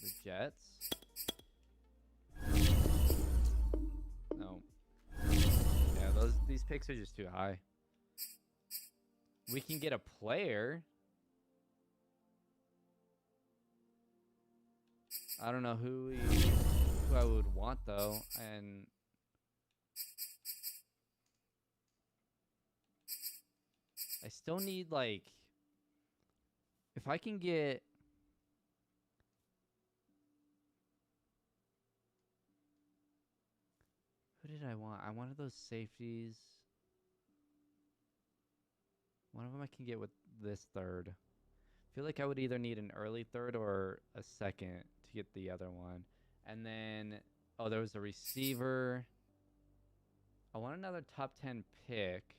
The Jets. No. Yeah, these picks are just too high. We can get a player. I don't know who I would want though, and I still need, like, if I can get who did I want? I wanted those safeties. One of them I can get with this third. I feel like I would either need an early third or a second to get the other one. And then, oh, there was a receiver. I want another top 10 pick.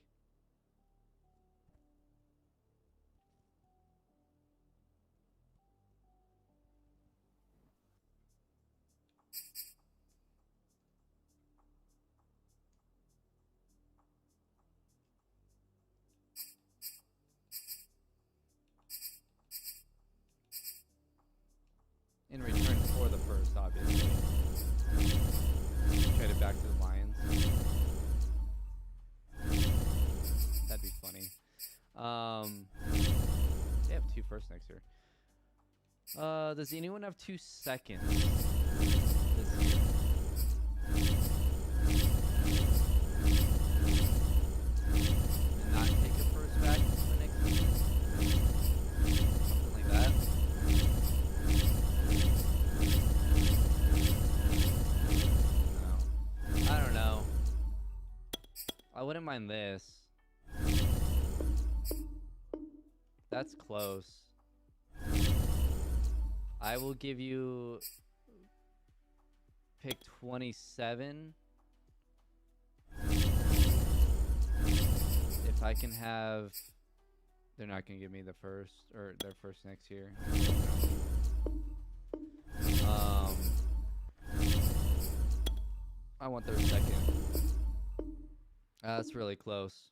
In return for the first, obviously. Trade it back to the Lions. That'd be funny. They have 2 firsts next year. Does anyone have 2 seconds this year? And not take a first back for next season? Something like that. No. I don't know. I wouldn't mind this. That's close. I will give you pick 27. If I can have, they're not going to give me the first, or their first next year. I want their second. That's really close.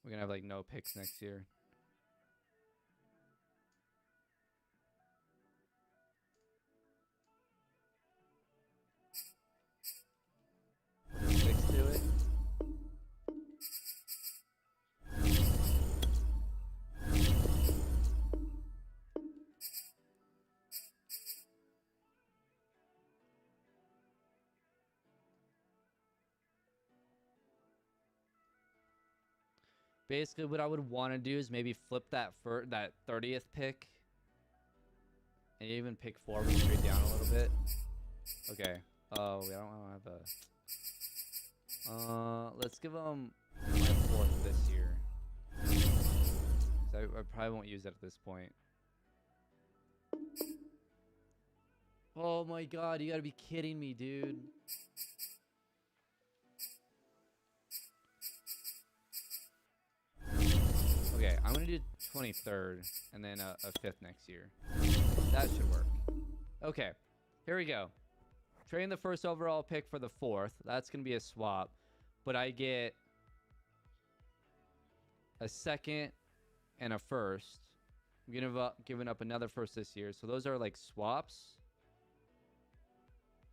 We're gonna have like no picks next year. Put a 6 to it. Basically, what I would want to do is maybe flip that 30th pick, and even pick 4, we trade down a little bit. Okay. Oh, I don't have a. Let's give them my 4th this year. So I probably won't use it at this point. Oh my God! You gotta be kidding me, dude. Okay, I'm gonna do 23rd and then a 5th next year. That should work. Okay, here we go. Trading the first overall pick for the 4th. That's gonna be a swap, but I get a second and a first. I'm giving up another first this year, so those are like swaps.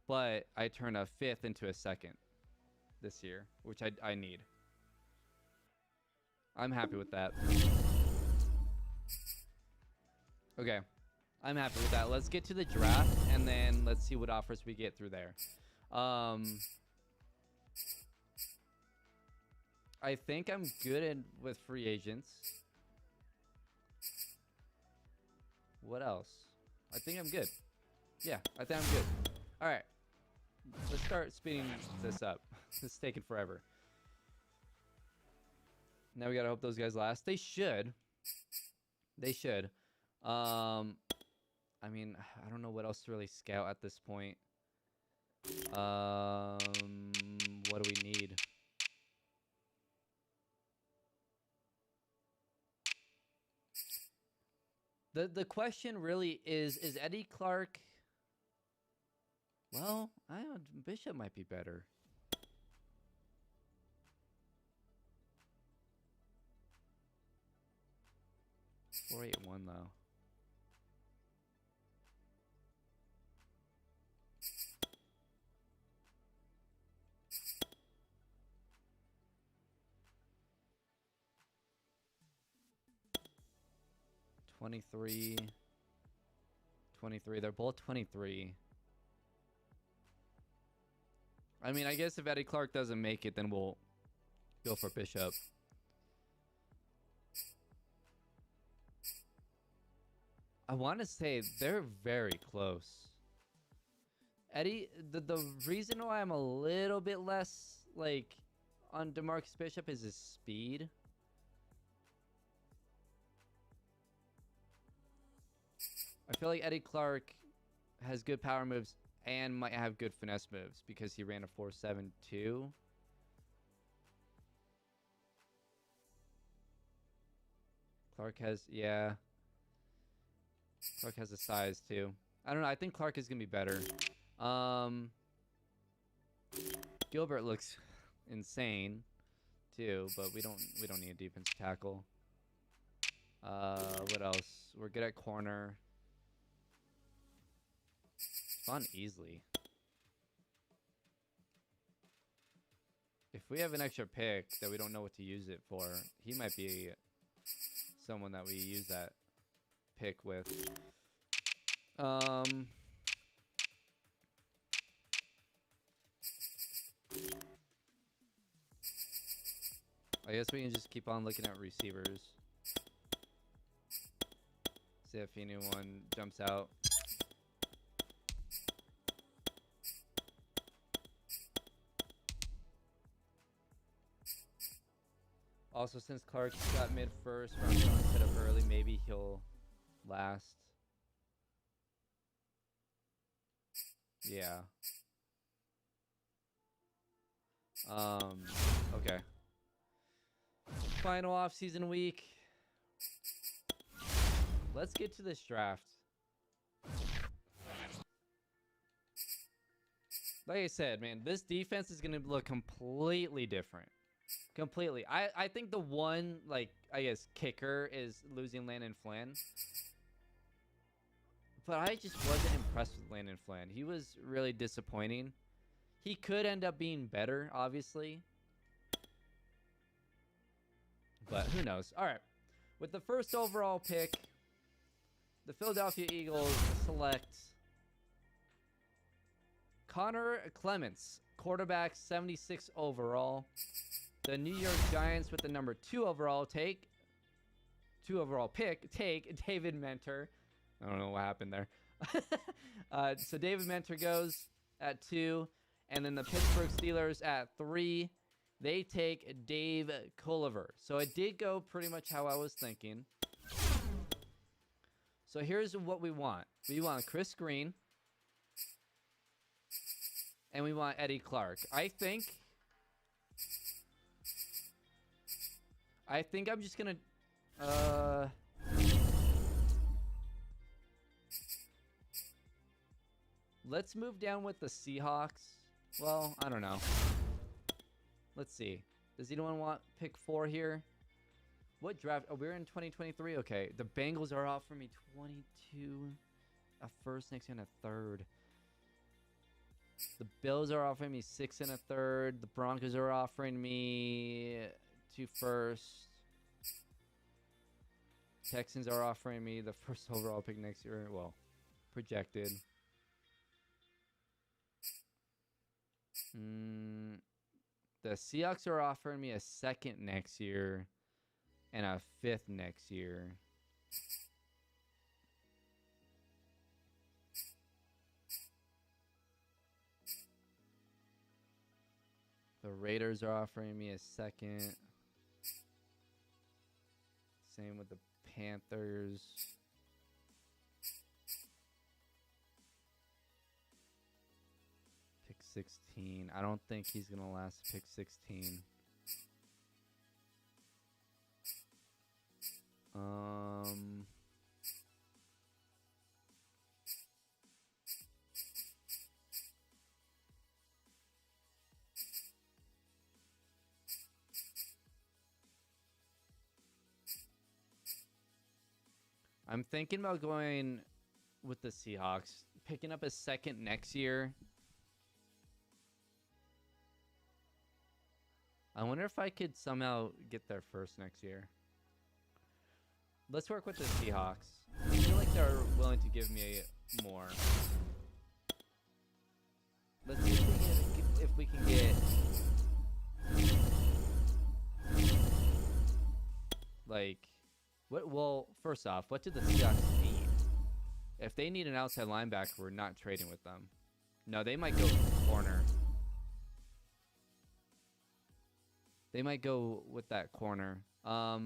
But I turn a 5th into a second this year, which I need. I'm happy with that. Okay. I'm happy with that. Let's get to the draft, and then let's see what offers we get through there. I think I'm good with free agents. What else? I think I'm good. Yeah, I think I'm good. All right. Let's start speeding this up. It's taking forever. Now we gotta hope those guys last. They should. They should. I mean, I don't know what else to really scout at this point. What do we need? The question really is Eddie Clark... Well, I don't know, Bishop might be better. .481 though. .23. They're both 23. I mean, I guess if Eddie Clark doesn't make it, then we'll go for Bishop. I want to say they're very close. Eddie, the reason why I'm a little bit less, like, on DeMarcus Bishop is his speed. I feel like Eddie Clark has good power moves and might have good finesse moves because he ran a 4.72. Clark has, yeah. Clark has a size too. I don't know. I think Clark is gonna be better. Gilbert looks insane too, but we don't need a defense tackle. What else? We're good at corner. Spawn easily. If we have an extra pick that we don't know what to use it for, he might be someone that we use that pick with. I guess we can just keep on looking at receivers. See if anyone jumps out. Also, since Clark got mid first round instead of early, maybe he'll last. Yeah. Okay. Final off-season week. Let's get to this draft. Like I said, man, this defense is going to look completely different. Completely. I think the one, like, I guess, kicker is losing Landon Flynn. But I just wasn't impressed with Landon Flynn. He was really disappointing. He could end up being better, obviously. But who knows? All right. With the first overall pick, the Philadelphia Eagles select Connor Clements, quarterback, 76 overall. The New York Giants with the number 2 overall pick take David Mentor. I don't know what happened there. So David Mentor goes at 2, and then the Pittsburgh Steelers at 3. They take Dave Culliver. So it did go pretty much how I was thinking. So here's what we want. We want Chris Green, and we want Eddie Clark. I think I'm just gonna let's move down with the Seahawks. Well, I don't know. Let's see. Does anyone want pick 4 here? What draft? Oh, we're in 2023. Okay. The Bengals are offering me 22, a first, next, and a third. The Bills are offering me 6 and a third. The Broncos are offering me 2 firsts. Texans are offering me the first overall pick next year. Well, projected. The Seahawks are offering me a 2nd next year and a 5th next year. The Raiders are offering me a 2nd. Same with the Panthers. Pick 16. I don't think he's going to last pick 16. I'm thinking about going with the Seahawks, picking up a second next year. I wonder if I could somehow get there first next year. Let's work with the Seahawks. I feel like they're willing to give me more. Let's see if we can get like what. Well, first off, what do the Seahawks need? If they need an outside linebacker, we're not trading with them. No, they might go corner. They might go with that corner. I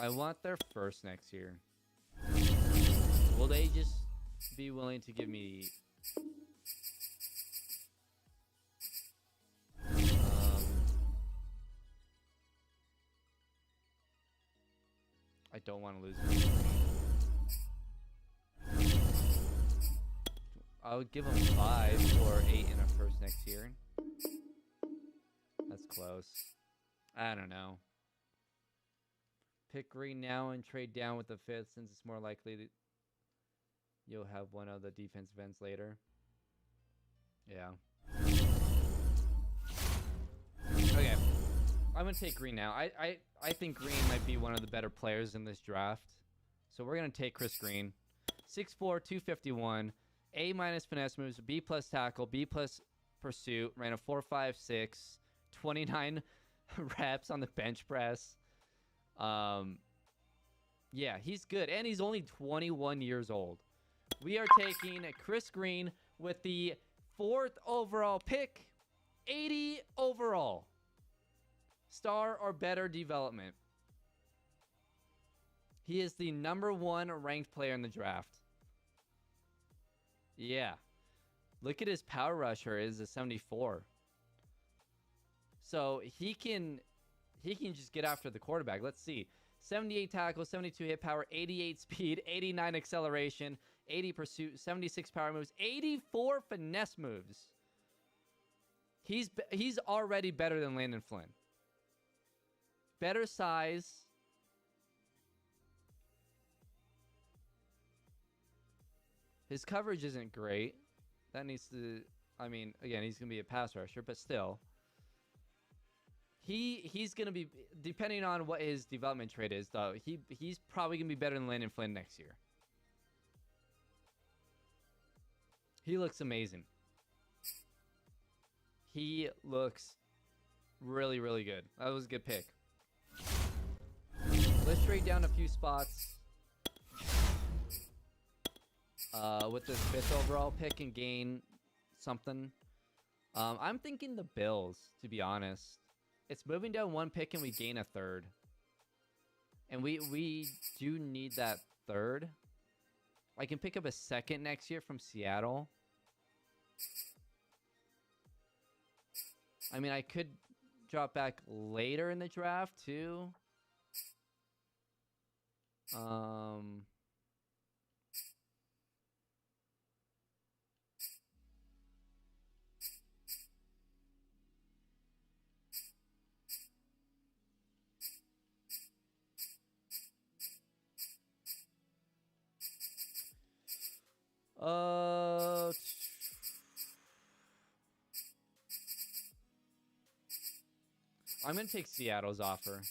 want their first next year. Will they just be willing to give me... I don't want to lose. I would give them 5 or 8 in a first next year. That's close. I don't know. Pick green now and trade down with the 5th since it's more likely that you'll have one of the defensive ends later. Yeah. Okay. I'm going to take green now. I think green might be one of the better players in this draft. So we're going to take Chris Green. 6'4", 251. A- finesse moves, B+ tackle, B+ pursuit. Ran a 4.56. 29 reps on the bench press. Yeah, he's good. And he's only 21 years old. We are taking Chris Green with the 4th overall pick. 80 overall. Star or better development. He is the #1 ranked player in the draft. Yeah. Look at his power rusher is a 74. So he can just get after the quarterback. Let's see. 78 tackles, 72 hit power, 88 speed, 89 acceleration, 80 pursuit, 76 power moves, 84 finesse moves. He's already better than Landon Flynn. Better size. His coverage isn't great. That needs to... I mean, again, he's going to be a pass rusher, but still. He's going to be... Depending on what his development trait is, though, he's probably going to be better than Landon Flynn next year. He looks amazing. He looks really, really good. That was a good pick. Let's trade down a few spots with this 5th overall pick and gain something. I'm thinking the Bills, to be honest. It's moving down 1 pick and we gain a 3rd. And we do need that 3rd. I can pick up a 2nd next year from Seattle. I mean, I could drop back later in the draft, too. I'm going to take Seattle's offer.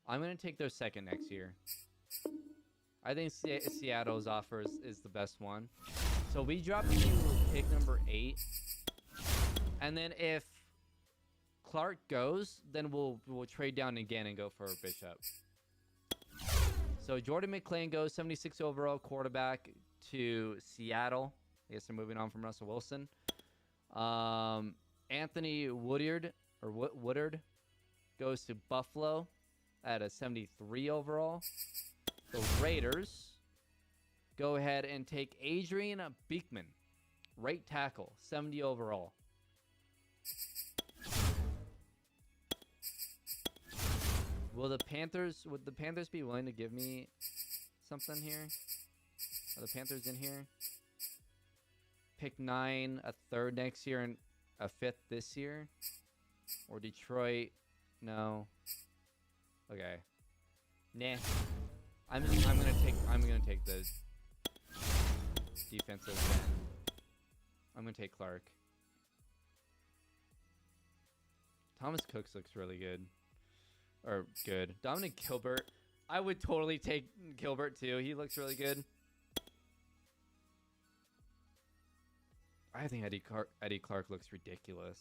I'm going to take their 2nd next year. I think Seattle's offer is the best one. So we drop to pick number 8. And then if Clark goes, then we'll trade down again and go for Bishop. So Jordan McClain goes 76 overall quarterback to Seattle. I guess they're moving on from Russell Wilson. Anthony Woodard goes to Buffalo at a 73 overall. The Raiders go ahead and take Adrian Beekman, right tackle, 70 overall. Would the Panthers be willing to give me something here? Are the Panthers in here? Pick 9, a third next year, and a fifth this year? Or Detroit? No. Okay. Nah. I'm gonna take the defensive end. I'm gonna take Clark. Thomas Cooks looks really good. Or good. Dominic Gilbert. I would totally take Gilbert too. He looks really good. I think Eddie Clark looks ridiculous.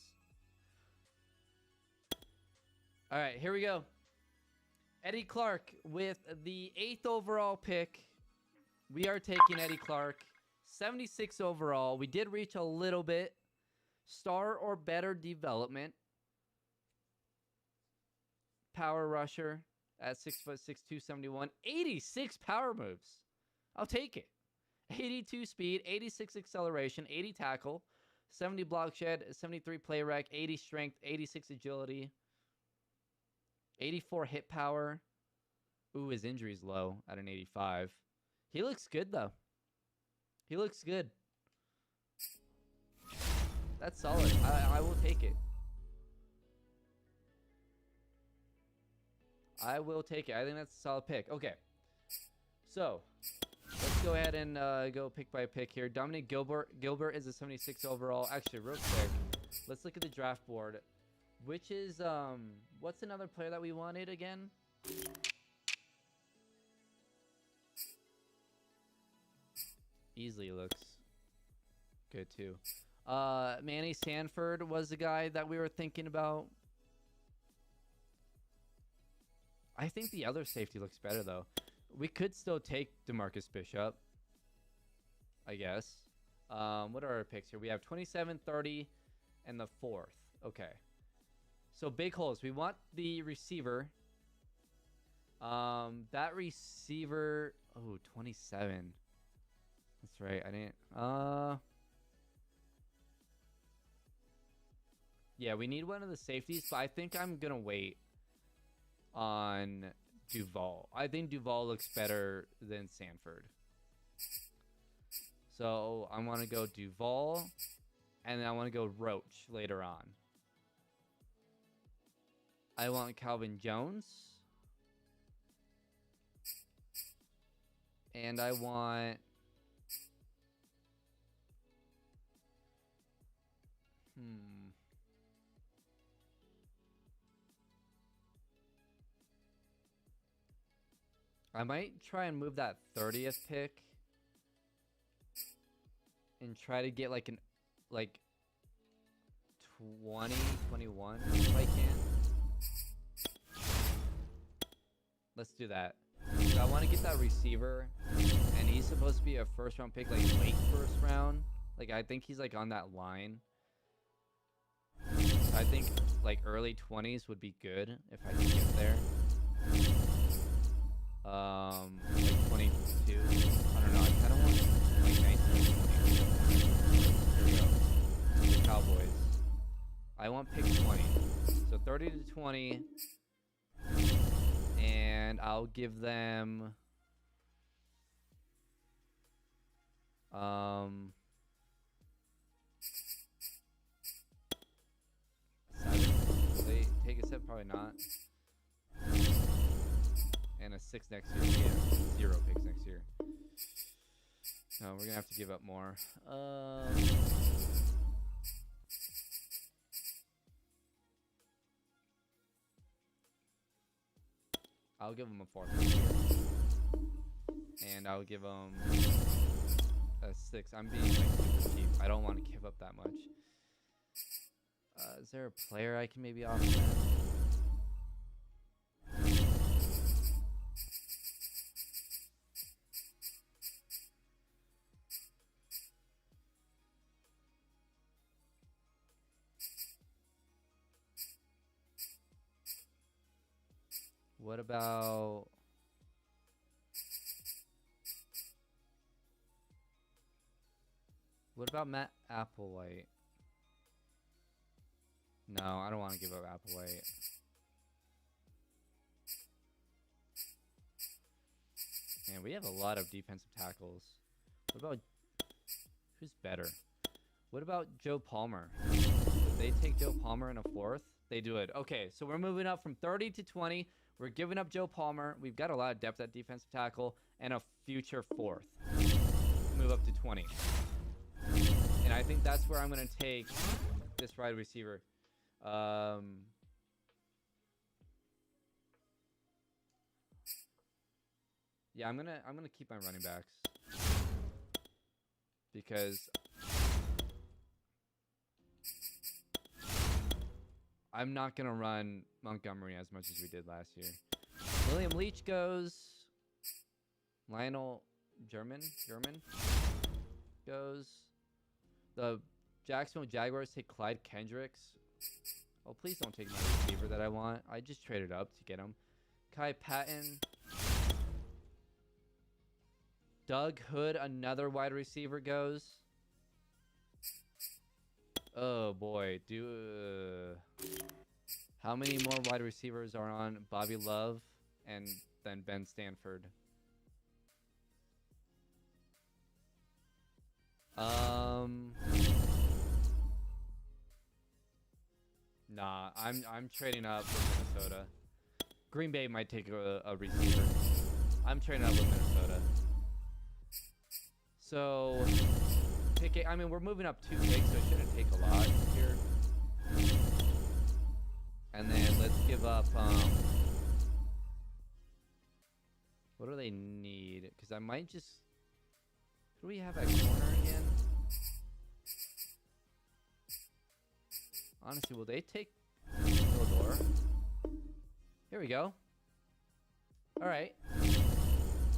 All right, here we go. Eddie Clark with the 8th overall pick. We are taking Eddie Clark. 76 overall. We did reach a little bit. Star or better development. Power rusher at 6'6", 271. 86 power moves. I'll take it. 82 speed, 86 acceleration, 80 tackle, 70 block shed, 73 play rec, 80 strength, 86 agility, 84 hit power. Ooh, his injury's low at an 85. He looks good, though. He looks good. That's solid. I will take it. I will take it. I think that's a solid pick. Okay. So, let's go ahead and go pick by pick here. Dominic Gilbert is a 76 overall. Actually, real quick, let's look at the draft board. Which is, what's another player that we wanted again? Easily looks good, too. Manny Sanford was the guy that we were thinking about. I think the other safety looks better, though. We could still take DeMarcus Bishop, I guess. What are our picks here? We have 27, 30, and the 4th. Okay. So, big holes. We want the receiver. That receiver... Oh, 27. That's right. I didn't... Yeah, we need one of the safeties, but I think I'm going to wait on Duval. I think Duval looks better than Sanford. So I want to go Duval, and then I want to go Roach later on. I want Calvin Jones. And I want... I might try and move that 30th pick and try to get like 20, 21 if I can. Let's do that. So I want to get that receiver, and he's supposed to be a first round pick, like late first round. Like I think he's like on that line. So I think like early 20s would be good if I can get there. Like 22. I don't know. I kind of want like 19 or 20. Here we go. The Cowboys. I want pick 20. So 30 to 20. And I'll give them... 7. Will they take a step? Probably not. And a 6 next year. Yeah, 0 picks next year. No, we're gonna have to give up more. I'll give him a 4th next year. And I'll give him a 6. I'm being like super cheap. I don't want to give up that much. Is there a player I can maybe offer that? What about... What about Matt Applewhite? No, I don't want to give up Applewhite. Man, we have a lot of defensive tackles. What about... Who's better? What about Joe Palmer? Would they take Joe Palmer in a 4th? They do it. Okay, so we're moving up from 30 to 20. We're giving up Joe Palmer. We've got a lot of depth at defensive tackle and a future 4th. Move up to 20. And I think that's where I'm going to take this wide receiver. Yeah, I'm gonna keep my running backs because I'm not gonna run Montgomery as much as we did last year. William Leach goes. Lionel German goes. The Jacksonville Jaguars take Clyde Kendricks. Oh, please don't take my receiver that I want. I just traded up to get him. Kai Patton. Doug Hood, another wide receiver, goes. Oh, boy. How many more wide receivers are on Bobby Love and then Ben Stanford? Nah, I'm trading up with Minnesota. Green Bay might take a receiver. I'm trading up with Minnesota. So, I mean, we're moving up 2 picks, so it shouldn't take a lot here. And then let's give up, what do they need? Because I might just... Who do we have at corner again? Honestly, will they take Vildor? Here we go. Alright.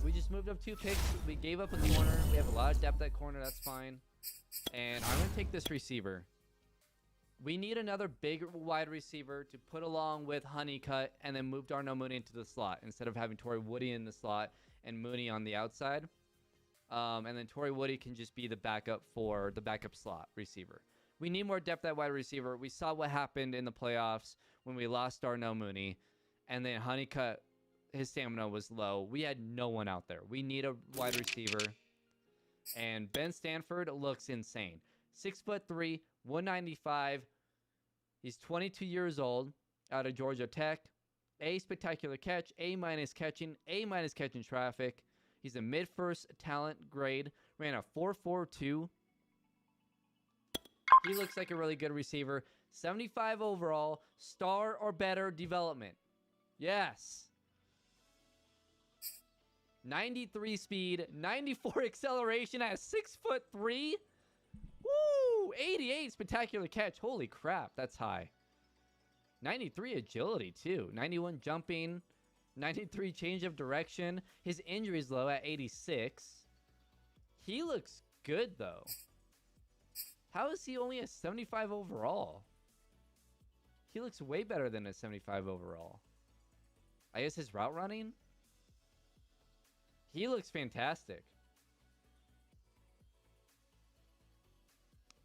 We just moved up 2 picks. We gave up a corner. We have a lot of depth at corner. That's fine. And I'm going to take this receiver. We need another big wide receiver to put along with Honeycutt and then move Darnell Mooney into the slot instead of having Torrey Woody in the slot and Mooney on the outside. And then Torrey Woody can just be the backup for the backup slot receiver. We need more depth at wide receiver. We saw what happened in the playoffs when we lost Darnell Mooney. And then Honeycutt, his stamina was low. We had no one out there. We need a wide receiver. And Ben Stanford looks insane. 6'3", 195. He's 22 years old, out of Georgia Tech. A spectacular catch, A- catching, A- catching traffic. He's a mid-first talent grade. Ran a 4.42. He looks like a really good receiver. 75 overall, star or better development. Yes. 93 speed, 94 acceleration at 6'3". Woo! 88 spectacular catch. Holy crap, that's high. 93 agility too. 91 jumping. 93 change of direction. His injury's low at 86. He looks good though. How is he only a 75 overall? He looks way better than a 75 overall. I guess his route running? He looks fantastic.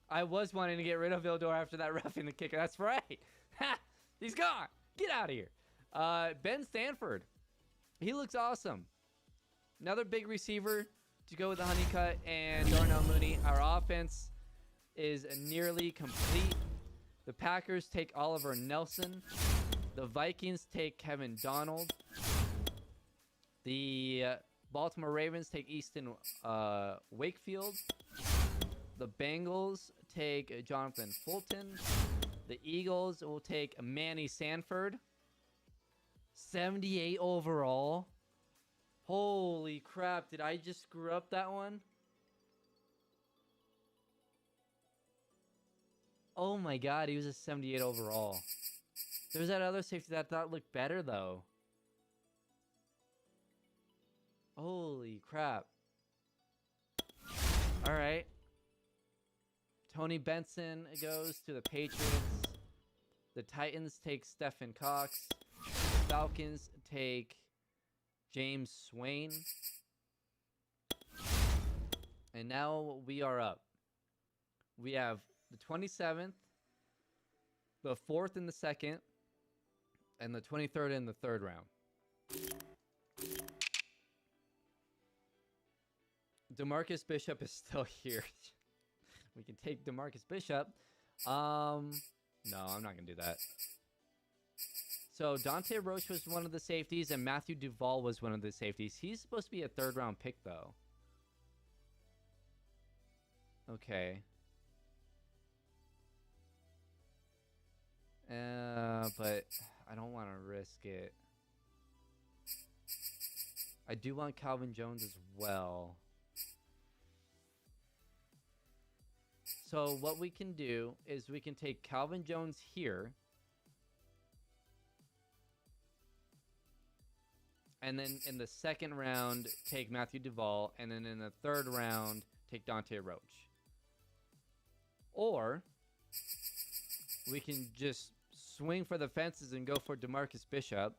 I was wanting to get rid of Vildor after that roughing the kicker. That's right. Ha! He's gone. Get out of here. Ben Stanford. He looks awesome. Another big receiver to go with the Honeycutt and Darnell Mooney. Our offense is nearly complete. The Packers take Oliver Nelson. The Vikings take Kevin Donald. The Baltimore Ravens take Easton Wakefield. The Bengals take Jonathan Fulton. The Eagles will take Manny Sanford. 78 overall. Holy crap, did I just screw up that one? Oh my god, he was a 78 overall. There's that other safety that I thought looked better though. Holy crap. Alright. Tony Benson goes to the Patriots. The Titans take Stephen Cox. The Falcons take James Swain. And now we are up. We have the 27th, the 4th and the 2nd, and the 23rd in the 3rd round. DeMarcus Bishop is still here. We can take DeMarcus Bishop. No, I'm not going to do that. So Dante Roche was one of the safeties, and Matthew Duvall was one of the safeties. He's supposed to be a 3rd round pick, though. Okay. But I don't want to risk it. I do want Calvin Jones as well. So what we can do is we can take Calvin Jones here. And then in the 2nd round, take Matthew Duvall. And then in the 3rd round, take Dante Roche. Or we can just swing for the fences and go for DeMarcus Bishop.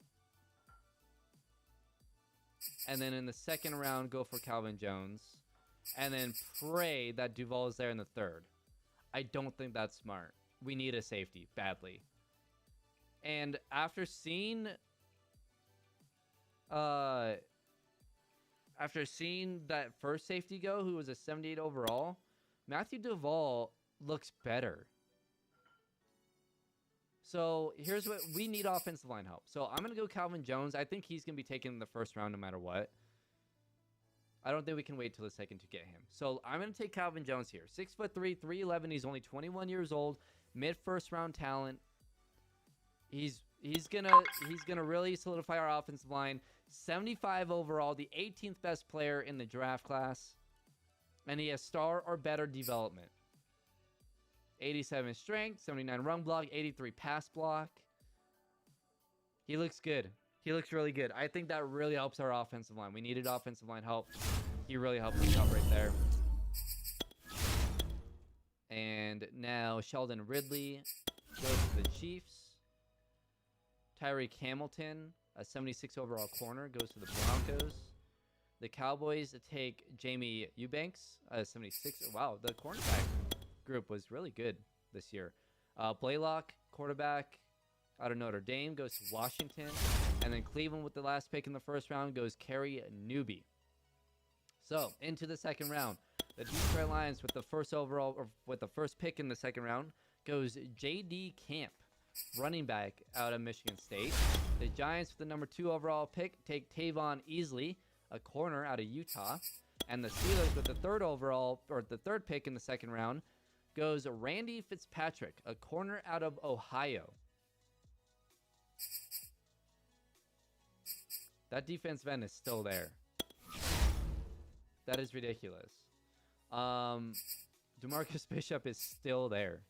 And then in the 2nd round, go for Calvin Jones. And then pray that Duvall is there in the 3rd. I don't think that's smart. We need a safety badly. And after seeing that first safety go, who was a 78 overall, Matthew Duvall looks better. So here's what we need: offensive line help. So I'm going to go Calvin Jones. I think he's going to be taken in the 1st round no matter what. I don't think we can wait till the 2nd to get him. So I'm going to take Calvin Jones here. 6'3", 311. He's only 21 years old. Mid-1st round talent. He's gonna really solidify our offensive line. 75 overall, the 18th best player in the draft class, and he has star or better development. 87 strength, 79 run block, 83 pass block. He looks good. He looks really good. I think that really helps our offensive line. We needed offensive line help. He really helped us out right there. And now Sheldon Ridley goes to the Chiefs. Tyreek Hamilton, a 76 overall corner, goes to the Broncos. The Cowboys take Jamie Eubanks, a 76. Wow, the cornerback group was really good this year. Blaylock, quarterback out of Notre Dame, goes to Washington. And then Cleveland with the last pick in the 1st round goes Kerry Newby. So into the 2nd round, the Detroit Lions with the 1st overall, or with the 1st pick in the 2nd round, goes J.D. Camp, running back out of Michigan State. The Giants with the number 2 overall pick take Tavon Easley, a corner out of Utah. And the Steelers with the 3rd overall, or the 3rd pick in the 2nd round, goes Randy Fitzpatrick, a corner out of Ohio. That defensive end is still there. That is ridiculous. DeMarcus Bishop is still there.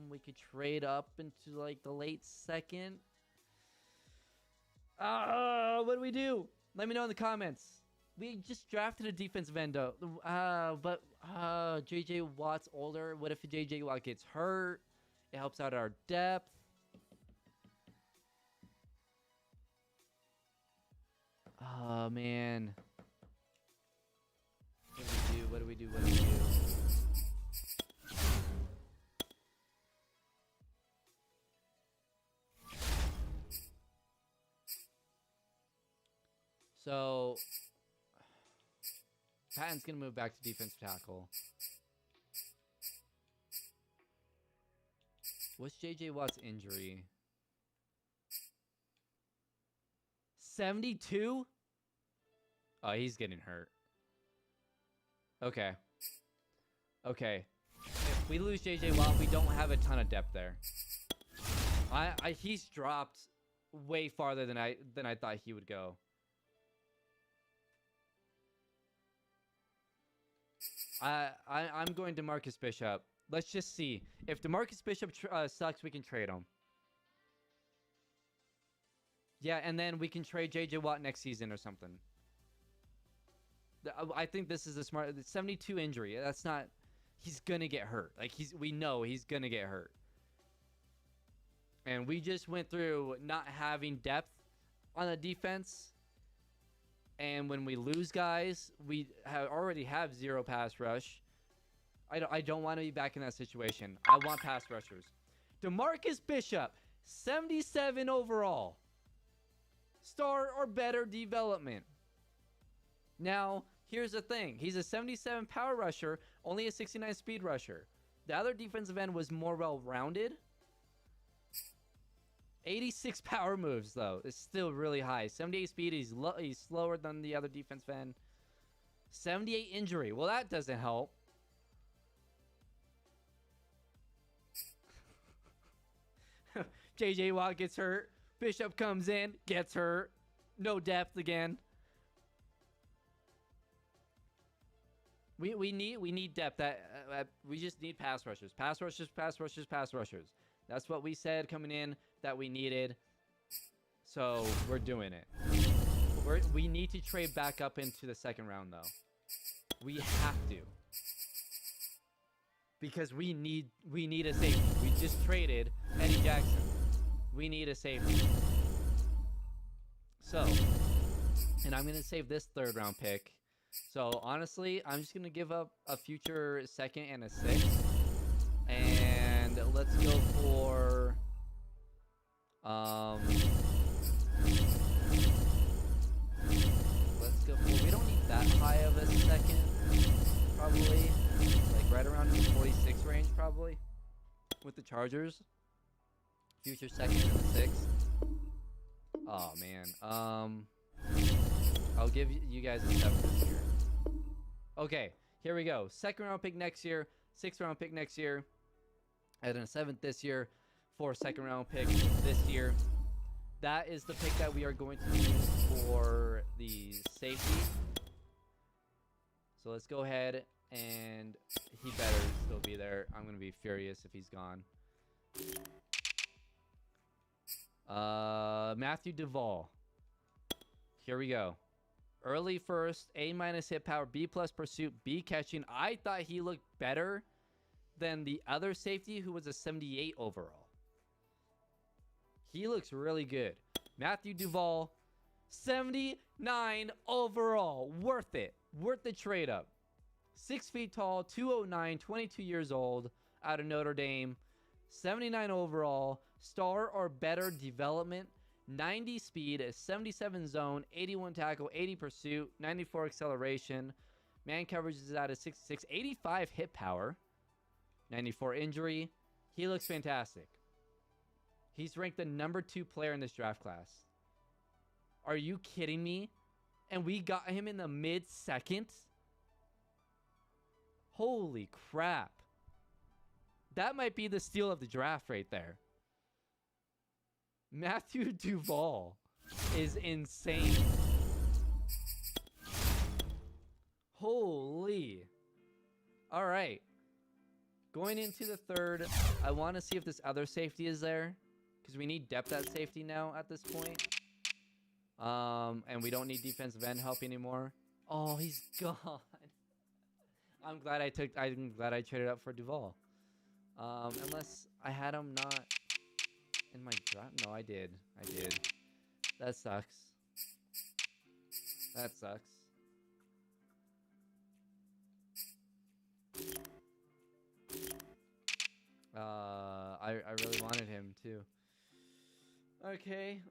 We could trade up into like the late 2nd. What do we do? Let me know in the comments. We just drafted a defensive end, though. But J.J. Watt's older. What if J.J. Watt gets hurt? It helps out our depth. Oh, man. What do we do? So Patton's going to move back to defensive tackle. What's J.J. Watt's injury? 72? Oh, he's getting hurt. Okay. If we lose J.J. Watt, we don't have a ton of depth there. He's dropped way farther than I thought he would go. I'm going to DeMarcus Bishop. Let's just see. If DeMarcus Bishop sucks, we can trade him. Yeah, and then we can trade J.J. Watt next season or something. I think this is the smart. The 72 injury. That's not. He's gonna get hurt. Like we know he's gonna get hurt. And we just went through not having depth on the defense. And when we lose guys, we already have 0 pass rush. I don't want to be back in that situation. I want pass rushers. DeMarcus Bishop, 77 overall. Star or better development. Now, here's the thing. He's a 77 power rusher, only a 69 speed rusher. The other defensive end was more well-rounded. 86 power moves, though. It's still really high. 78 speed. He's slower than the other defensive end. 78 injury. Well, that doesn't help. JJ Watt gets hurt. Bishop comes in, gets hurt. No depth again. We need depth. We just need pass rushers. Pass rushers, pass rushers, pass rushers. That's what we said coming in that we needed. So we're doing it. We need to trade back up into the second round, though. We have to. Because we need a safety. We just traded Eddie Jackson. We need a safety. So, and I'm going to save this 3rd round pick. So, honestly, I'm just going to give up a future 2nd and a 6th. And let's go for... let's go for... We don't need that high of a 2nd, probably. Like, right around the 46 range, probably. With the Chargers. Future 2nd and the 6th. Oh, man. I'll give you guys a 7th this year. Okay, here we go. 2nd round pick next year. 6th round pick next year. And then a 7th this year. 4 2nd round picks this year. That is the pick that we are going to use for the safety. So let's go ahead, and he better still be there. I'm going to be furious if he's gone. Matthew Duvall. Here we go. Early first, A- hit power, B+ pursuit, B catching. I thought he looked better than the other safety who was a 78 overall. He looks really good. Matthew Duvall, 79 overall. Worth it. Worth the trade up. 6 feet tall, 209, 22 years old, out of Notre Dame. 79 overall. Star or better development. 90 speed, 77 zone, 81 tackle, 80 pursuit, 94 acceleration. Man coverage is out of 66, 85 hit power, 94 injury. He looks fantastic. He's ranked the number 2 player in this draft class. Are you kidding me? And we got him in the mid-2nd? Holy crap. That might be the steal of the draft right there. Matthew Duvall is insane. Holy. All right. Going into the 3rd, I want to see if this other safety is there. Because we need depth at safety now at this point. And we don't need defensive end help anymore. Oh, he's gone. I'm glad I traded up for Duvall. Unless I had him not in my draft. No, I did. That sucks. I really wanted him too. Okay.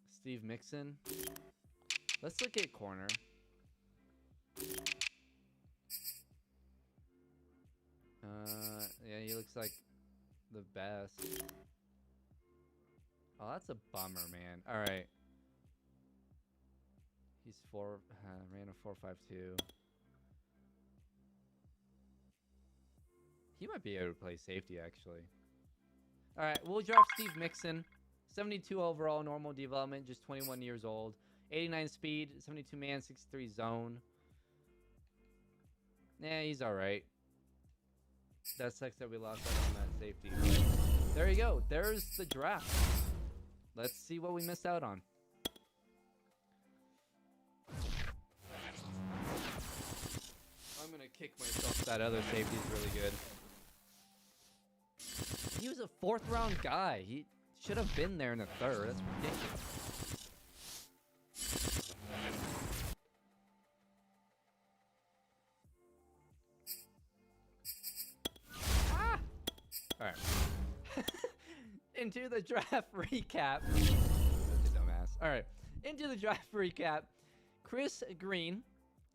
Steve Mixon. Let's look at corner. Yeah, he looks like the best. Oh, that's a bummer, man. All right. He's ran a 4.52. He might be able to play safety, actually. All right, we'll draft Steve Mixon. 72 overall, normal development, just 21 years old. 89 speed, 72 man, 63 zone. Nah, he's all right. That sucks that we lost out on that safety. But there you go. There's the draft. Let's see what we missed out on. kick myself. That other safety is really good. He was a 4th round guy. He should have been there in the 3rd. That's ridiculous. Ah! All right. Into the draft recap. Such a dumbass. All right. Into the draft recap. Chris Green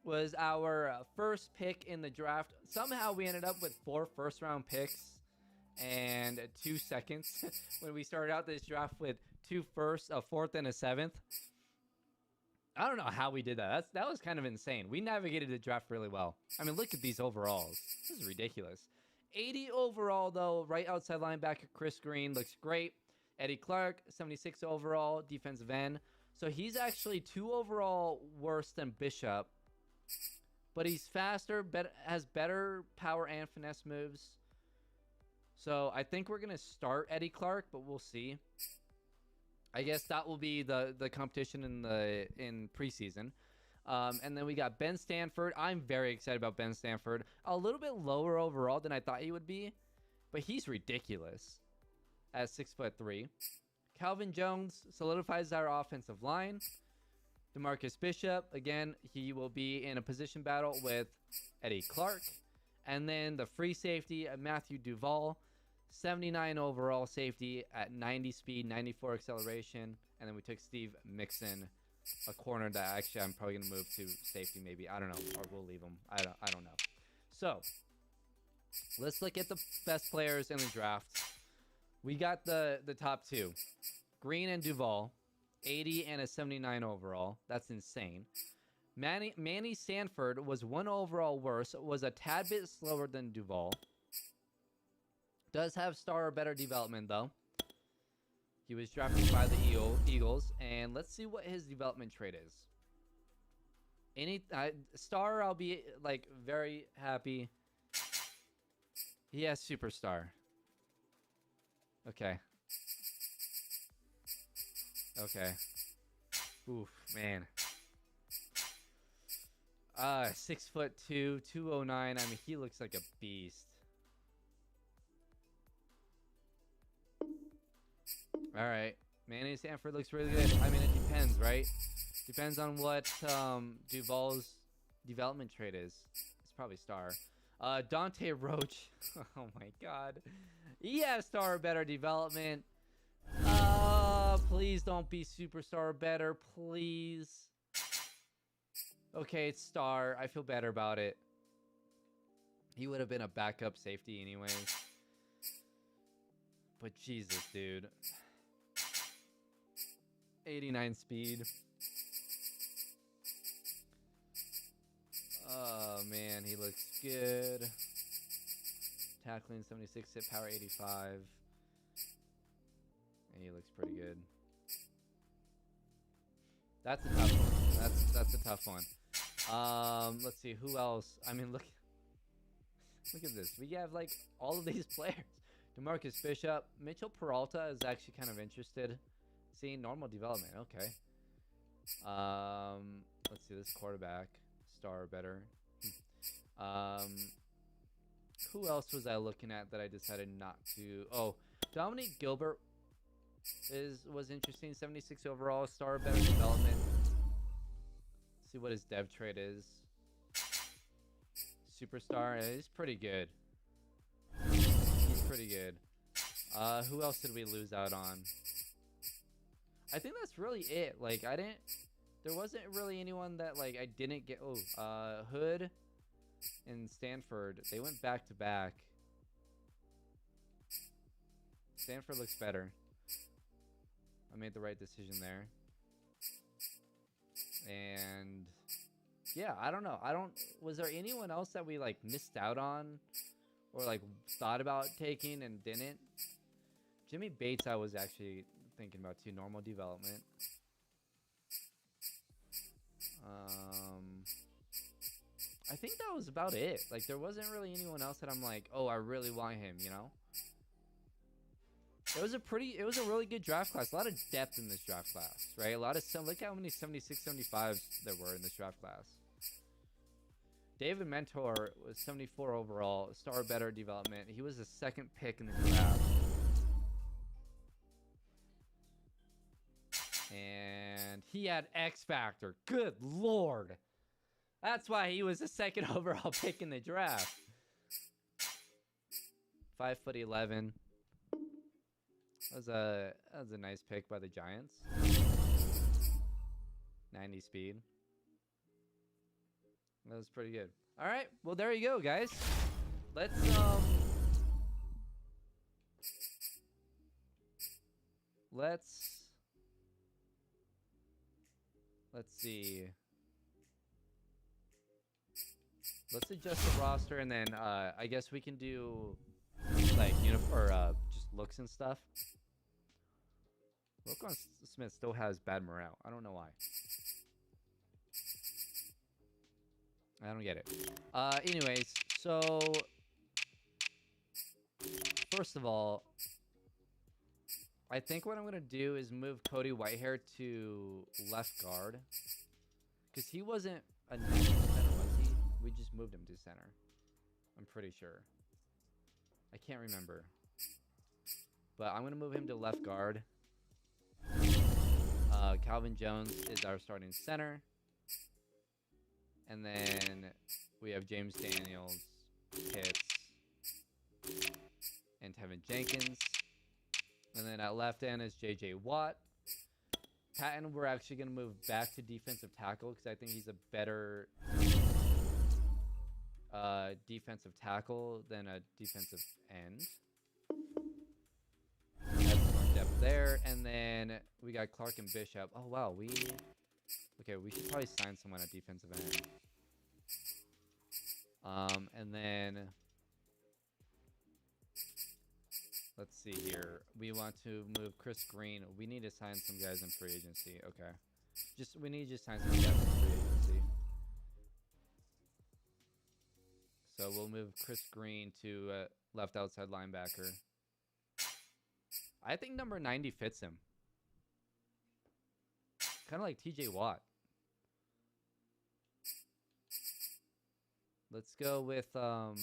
was our first pick in the draft. Somehow we ended up with 4 first-round picks and 2 seconds when we started out this draft with 2 firsts, a 4th, and a 7th. I don't know how we did that. That was kind of insane. We navigated the draft really well. I mean, look at these overalls. This is ridiculous. 80 overall, though, right outside linebacker Chris Green looks great. Eddie Clark, 76 overall, defensive end. So he's actually 2 overall worse than Bishop. But he's faster, has better power and finesse moves. So I think we're going to start Eddie Clark, but we'll see. I guess that will be the competition in preseason. And then we got Ben Stanford. I'm very excited about Ben Stanford. A little bit lower overall than I thought he would be, but he's ridiculous at 6'3". Calvin Jones solidifies our offensive line. DeMarcus Bishop, again, he will be in a position battle with Eddie Clark. And then the free safety, Matthew Duvall, 79 overall safety at 90 speed, 94 acceleration. And then we took Steve Mixon, a corner that actually I'm probably going to move to safety maybe. I don't know. Or we'll leave him. I don't know. So, let's look at the best players in the draft. We got the top 2. Green and Duvall. 80 and a 79 overall. That's insane. Manny Sanford was 1 overall worse. Was a tad bit slower than Duvall. Does have star or better development, though. He was drafted by the Eagles. And let's see what his development trait is. Star, I'll be, like, very happy. He has superstar. Okay. Okay. Oof, man. 6'2", 209. I mean, he looks like a beast. All right. Manny Sanford looks really good. I mean, it depends, right? Depends on what Duvall's development trait is. It's probably star. Dante Roach. Oh, my God. He has star or better development. Please don't be superstar or better, please. Okay, it's star. I feel better about it. He would have been a backup safety anyways. But Jesus, dude. 89 speed. Oh, man, he looks good. Tackling 76, hit power 85. And he looks pretty good. That's a tough one. That's a tough one. Let's see who else. I mean, look at this. We have like all of these players. DeMarcus Bishop, Mitchell Peralta is actually kind of interested. Seeing normal development. Okay. Let's see this quarterback. Star or better. Who else was I looking at that I decided not to? Oh, Dominique Gilbert was interesting. 76 overall, star or better development. See what his dev trait is. Superstar. He's pretty good. He's pretty good. Who else did we lose out on? I think that's really it. Like, there wasn't really anyone that, like, I didn't get. Oh, Hood and Stanford. They went back to back. Stanford looks better. I made the right decision there. And yeah, I don't know. Was there anyone else that we like missed out on or like thought about taking and didn't? Jimmy Bates, I was actually thinking about too. Normal development. I think that was about it. Like, there wasn't really anyone else that I'm like, oh, I really want him, you know? It was a really good draft class. A lot of depth in this draft class, right? Look how many 76, 75s there were in this draft class. David Mentor was 74 overall, star better development. He was the second pick in the draft. And he had X Factor. Good Lord. That's why he was the second overall pick in the draft. 5'11". That was a nice pick by the Giants. 90 speed. That was pretty good. All right, well there you go, guys. Let's see. Let's adjust the roster, and then I guess we can do like just looks and stuff. Roquan Smith still has bad morale. I don't know why. I don't get it. Anyways, so first of all, I think what I'm gonna do is move Cody Whitehair to left guard, because he wasn't a natural center, was he? We just moved him to center. I'm pretty sure. I can't remember. But I'm gonna move him to left guard. Calvin Jones is our starting center. And then we have James Daniels, Pitts, and Tevin Jenkins. And then at left end is J.J. Watt. Patton, we're actually going to move back to defensive tackle because I think he's a better defensive tackle than a defensive end. That's more depth there. And then we got Clark and Bishop. Oh, wow. Okay, we should probably sign someone at defensive end. And then let's see here. We want to move Chris Green. We need to sign some guys in free agency. Okay. We need to just sign some guys in free agency. So we'll move Chris Green to left outside linebacker. I think number 90 fits him. Kind of like TJ Watt. Let's go with go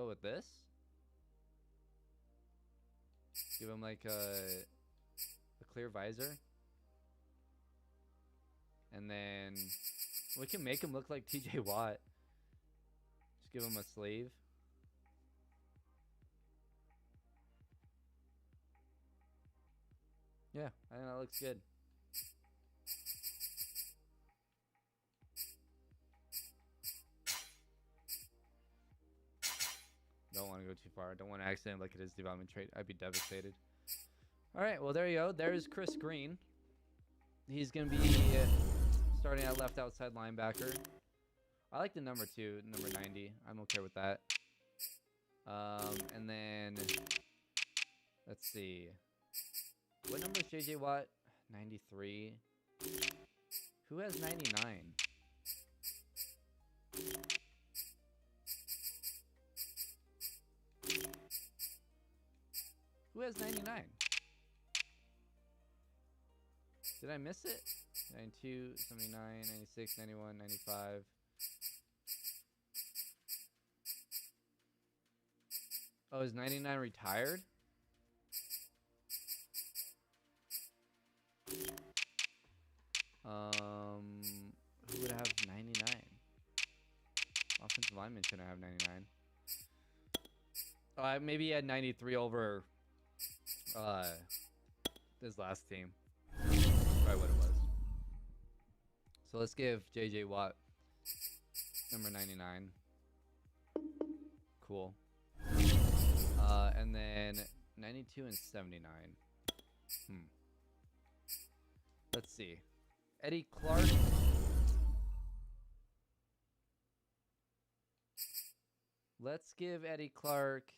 with this. Give him like a clear visor. And then we can make him look like TJ Watt. Just give him a sleeve. Yeah, I think that looks good. Don't want to go too far. Don't want to accidentally look at his development trait. I'd be devastated. All right, well, there you go. There's Chris Green. He's going to be starting at left outside linebacker. I like the number 2, number 90. I'm okay with that. And then, let's see. What number is J.J. Watt? 93. Who has 99? Who has 99? Did I miss it? 92, 79, 96, 91, 95. Oh, is 99 retired? Who would have 99? Offensive lineman shouldn't have 99. Maybe he had 93 over his last team. Probably what it was. So let's give J.J. Watt number 99. Cool. And then 92 and 79. Let's see. Eddie Clark. Let's give Eddie Clark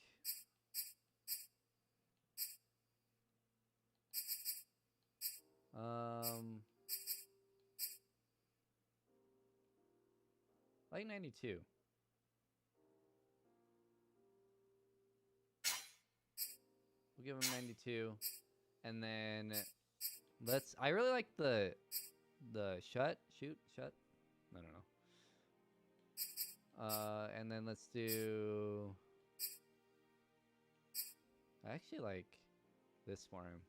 like 92. We'll give him 92. And then let's. I really like the shoot. I don't know. And then let's do. I actually like this for him.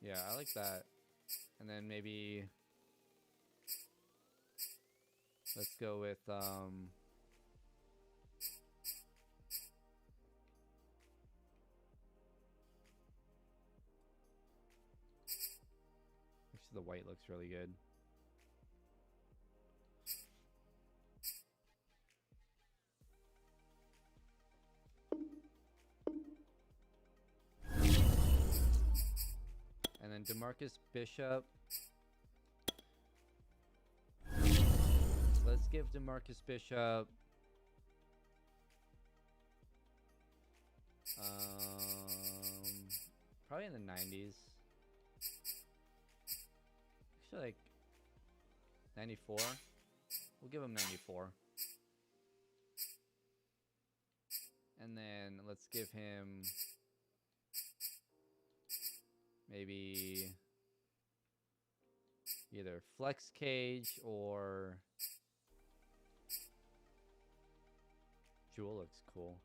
Yeah, I like that. And then maybe let's go with actually the white looks really good. And then DeMarcus Bishop. Let's give DeMarcus Bishop probably in the 90s. Actually, like 94. We'll give him 94. And then let's give him maybe either flex cage or Jewel looks cool.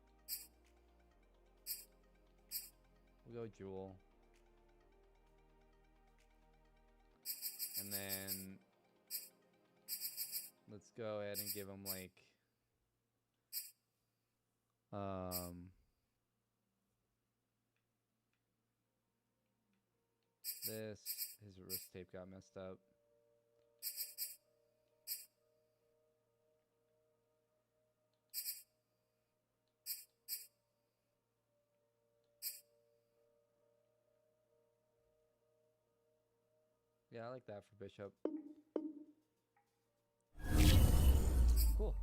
We'll go Jewel. And then let's go ahead and give him like this. His wrist tape got messed up. Yeah, I like that for Bishop. Cool.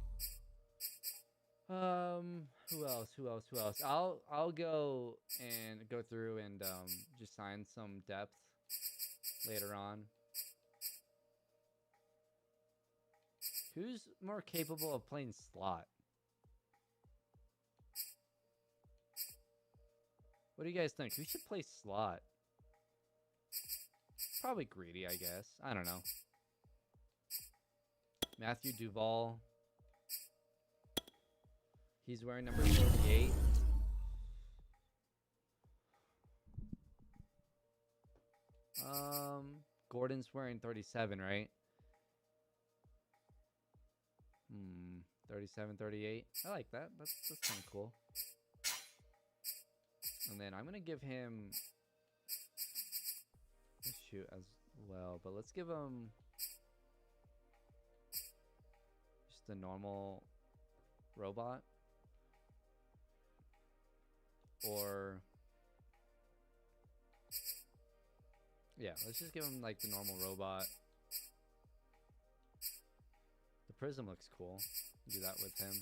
Who else? I'll go and go through and just sign some depth later on. Who's more capable of playing slot? What do you guys think? Who should play slot? Probably Greedy, I guess. I don't know. Matthew Duval. He's wearing number 38. Gordon's wearing 37, right? 37, 38. I like that. That's kind of cool. And then I'm going to give him a shoot as well. But let's give him just a normal robot. Or yeah, let's just give him like the normal robot. The prism looks cool. Do that with him.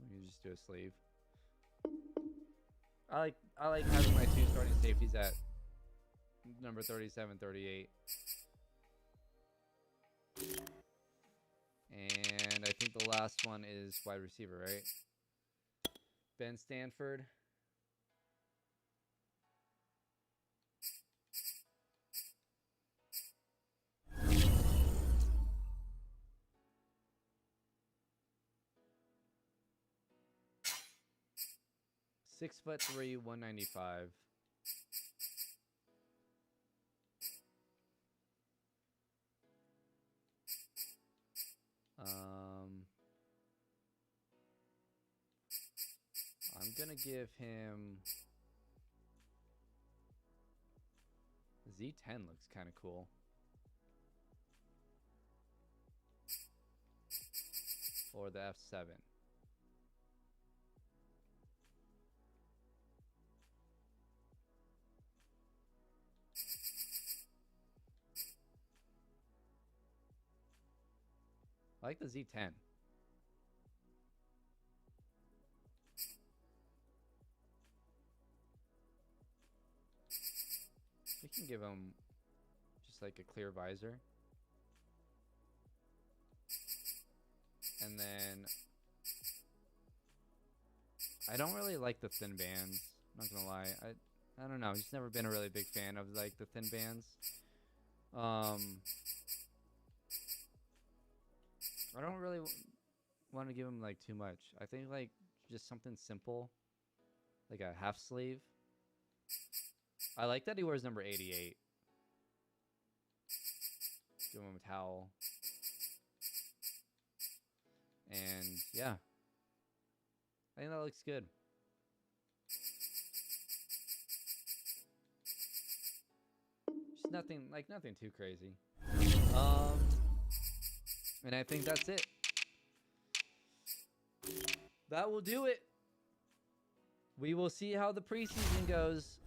We can just do a sleeve. I like having my two starting safeties at number 37, 38. And I think the last one is wide receiver, right? Ben Stanford. Six foot 3, 195. I'm gonna give him Z10 looks kind of cool. Or the F7. I like the Z10. We can give him just like a clear visor. And then I don't really like the thin bands. I'm not gonna lie. I don't know. I've just never been a really big fan of like the thin bands. I don't really want to give him like too much. I think like just something simple, like a half sleeve. I like that he wears number 88. Give him a towel. And yeah, I think that looks good. Just nothing too crazy. And I think that's it. That will do it. We will see how the preseason goes.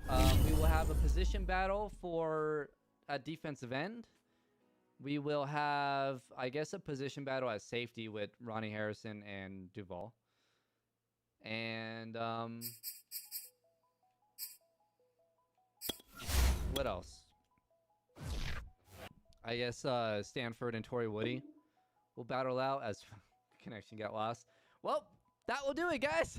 We will have a position battle for a defensive end. We will have, I guess, a position battle at safety with Ronnie Harrison and Duval. And what else? I guess Stanford and Torrey Woody will battle out as connection got lost. Well, that will do it, guys.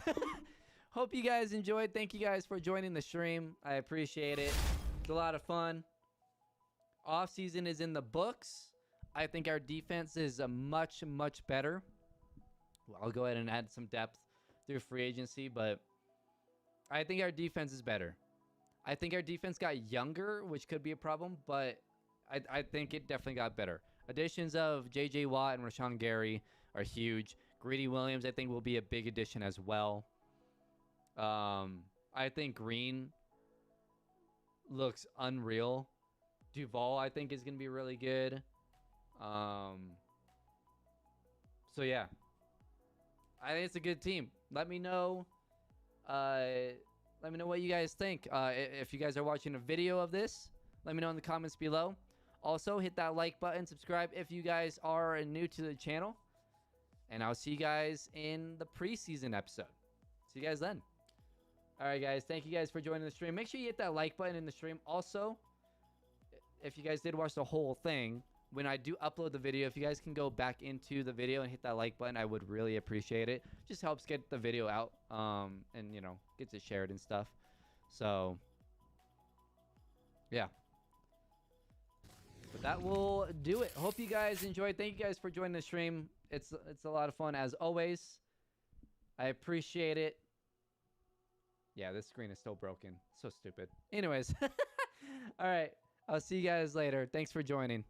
Hope you guys enjoyed. Thank you guys for joining the stream. I appreciate it. It's a lot of fun. Off season is in the books. I think our defense is much better. Well, I'll go ahead and add some depth through free agency, but I think our defense is better. I think our defense got younger, which could be a problem, but I think it definitely got better. Additions of J.J. Watt and Rashawn Gary are huge. Greedy Williams, I think, will be a big addition as well. I think Green looks unreal. Duval, I think, is going to be really good. So, yeah. I think it's a good team. Let me know. Let me know what you guys think. If you guys are watching a video of this, let me know in the comments below. Also, hit that like button. Subscribe if you guys are new to the channel. And I'll see you guys in the preseason episode. See you guys then. All right, guys. Thank you guys for joining the stream. Make sure you hit that like button in the stream. Also, if you guys did watch the whole thing, when I do upload the video, if you guys can go back into the video and hit that like button, I would really appreciate it. Just helps get the video out, and, you know, gets it shared and stuff. So, yeah. But that will do it. Hope you guys enjoyed. Thank you guys for joining the stream. It's a lot of fun as always. I appreciate it. Yeah, this screen is still broken. So stupid. Anyways. All right. I'll see you guys later. Thanks for joining.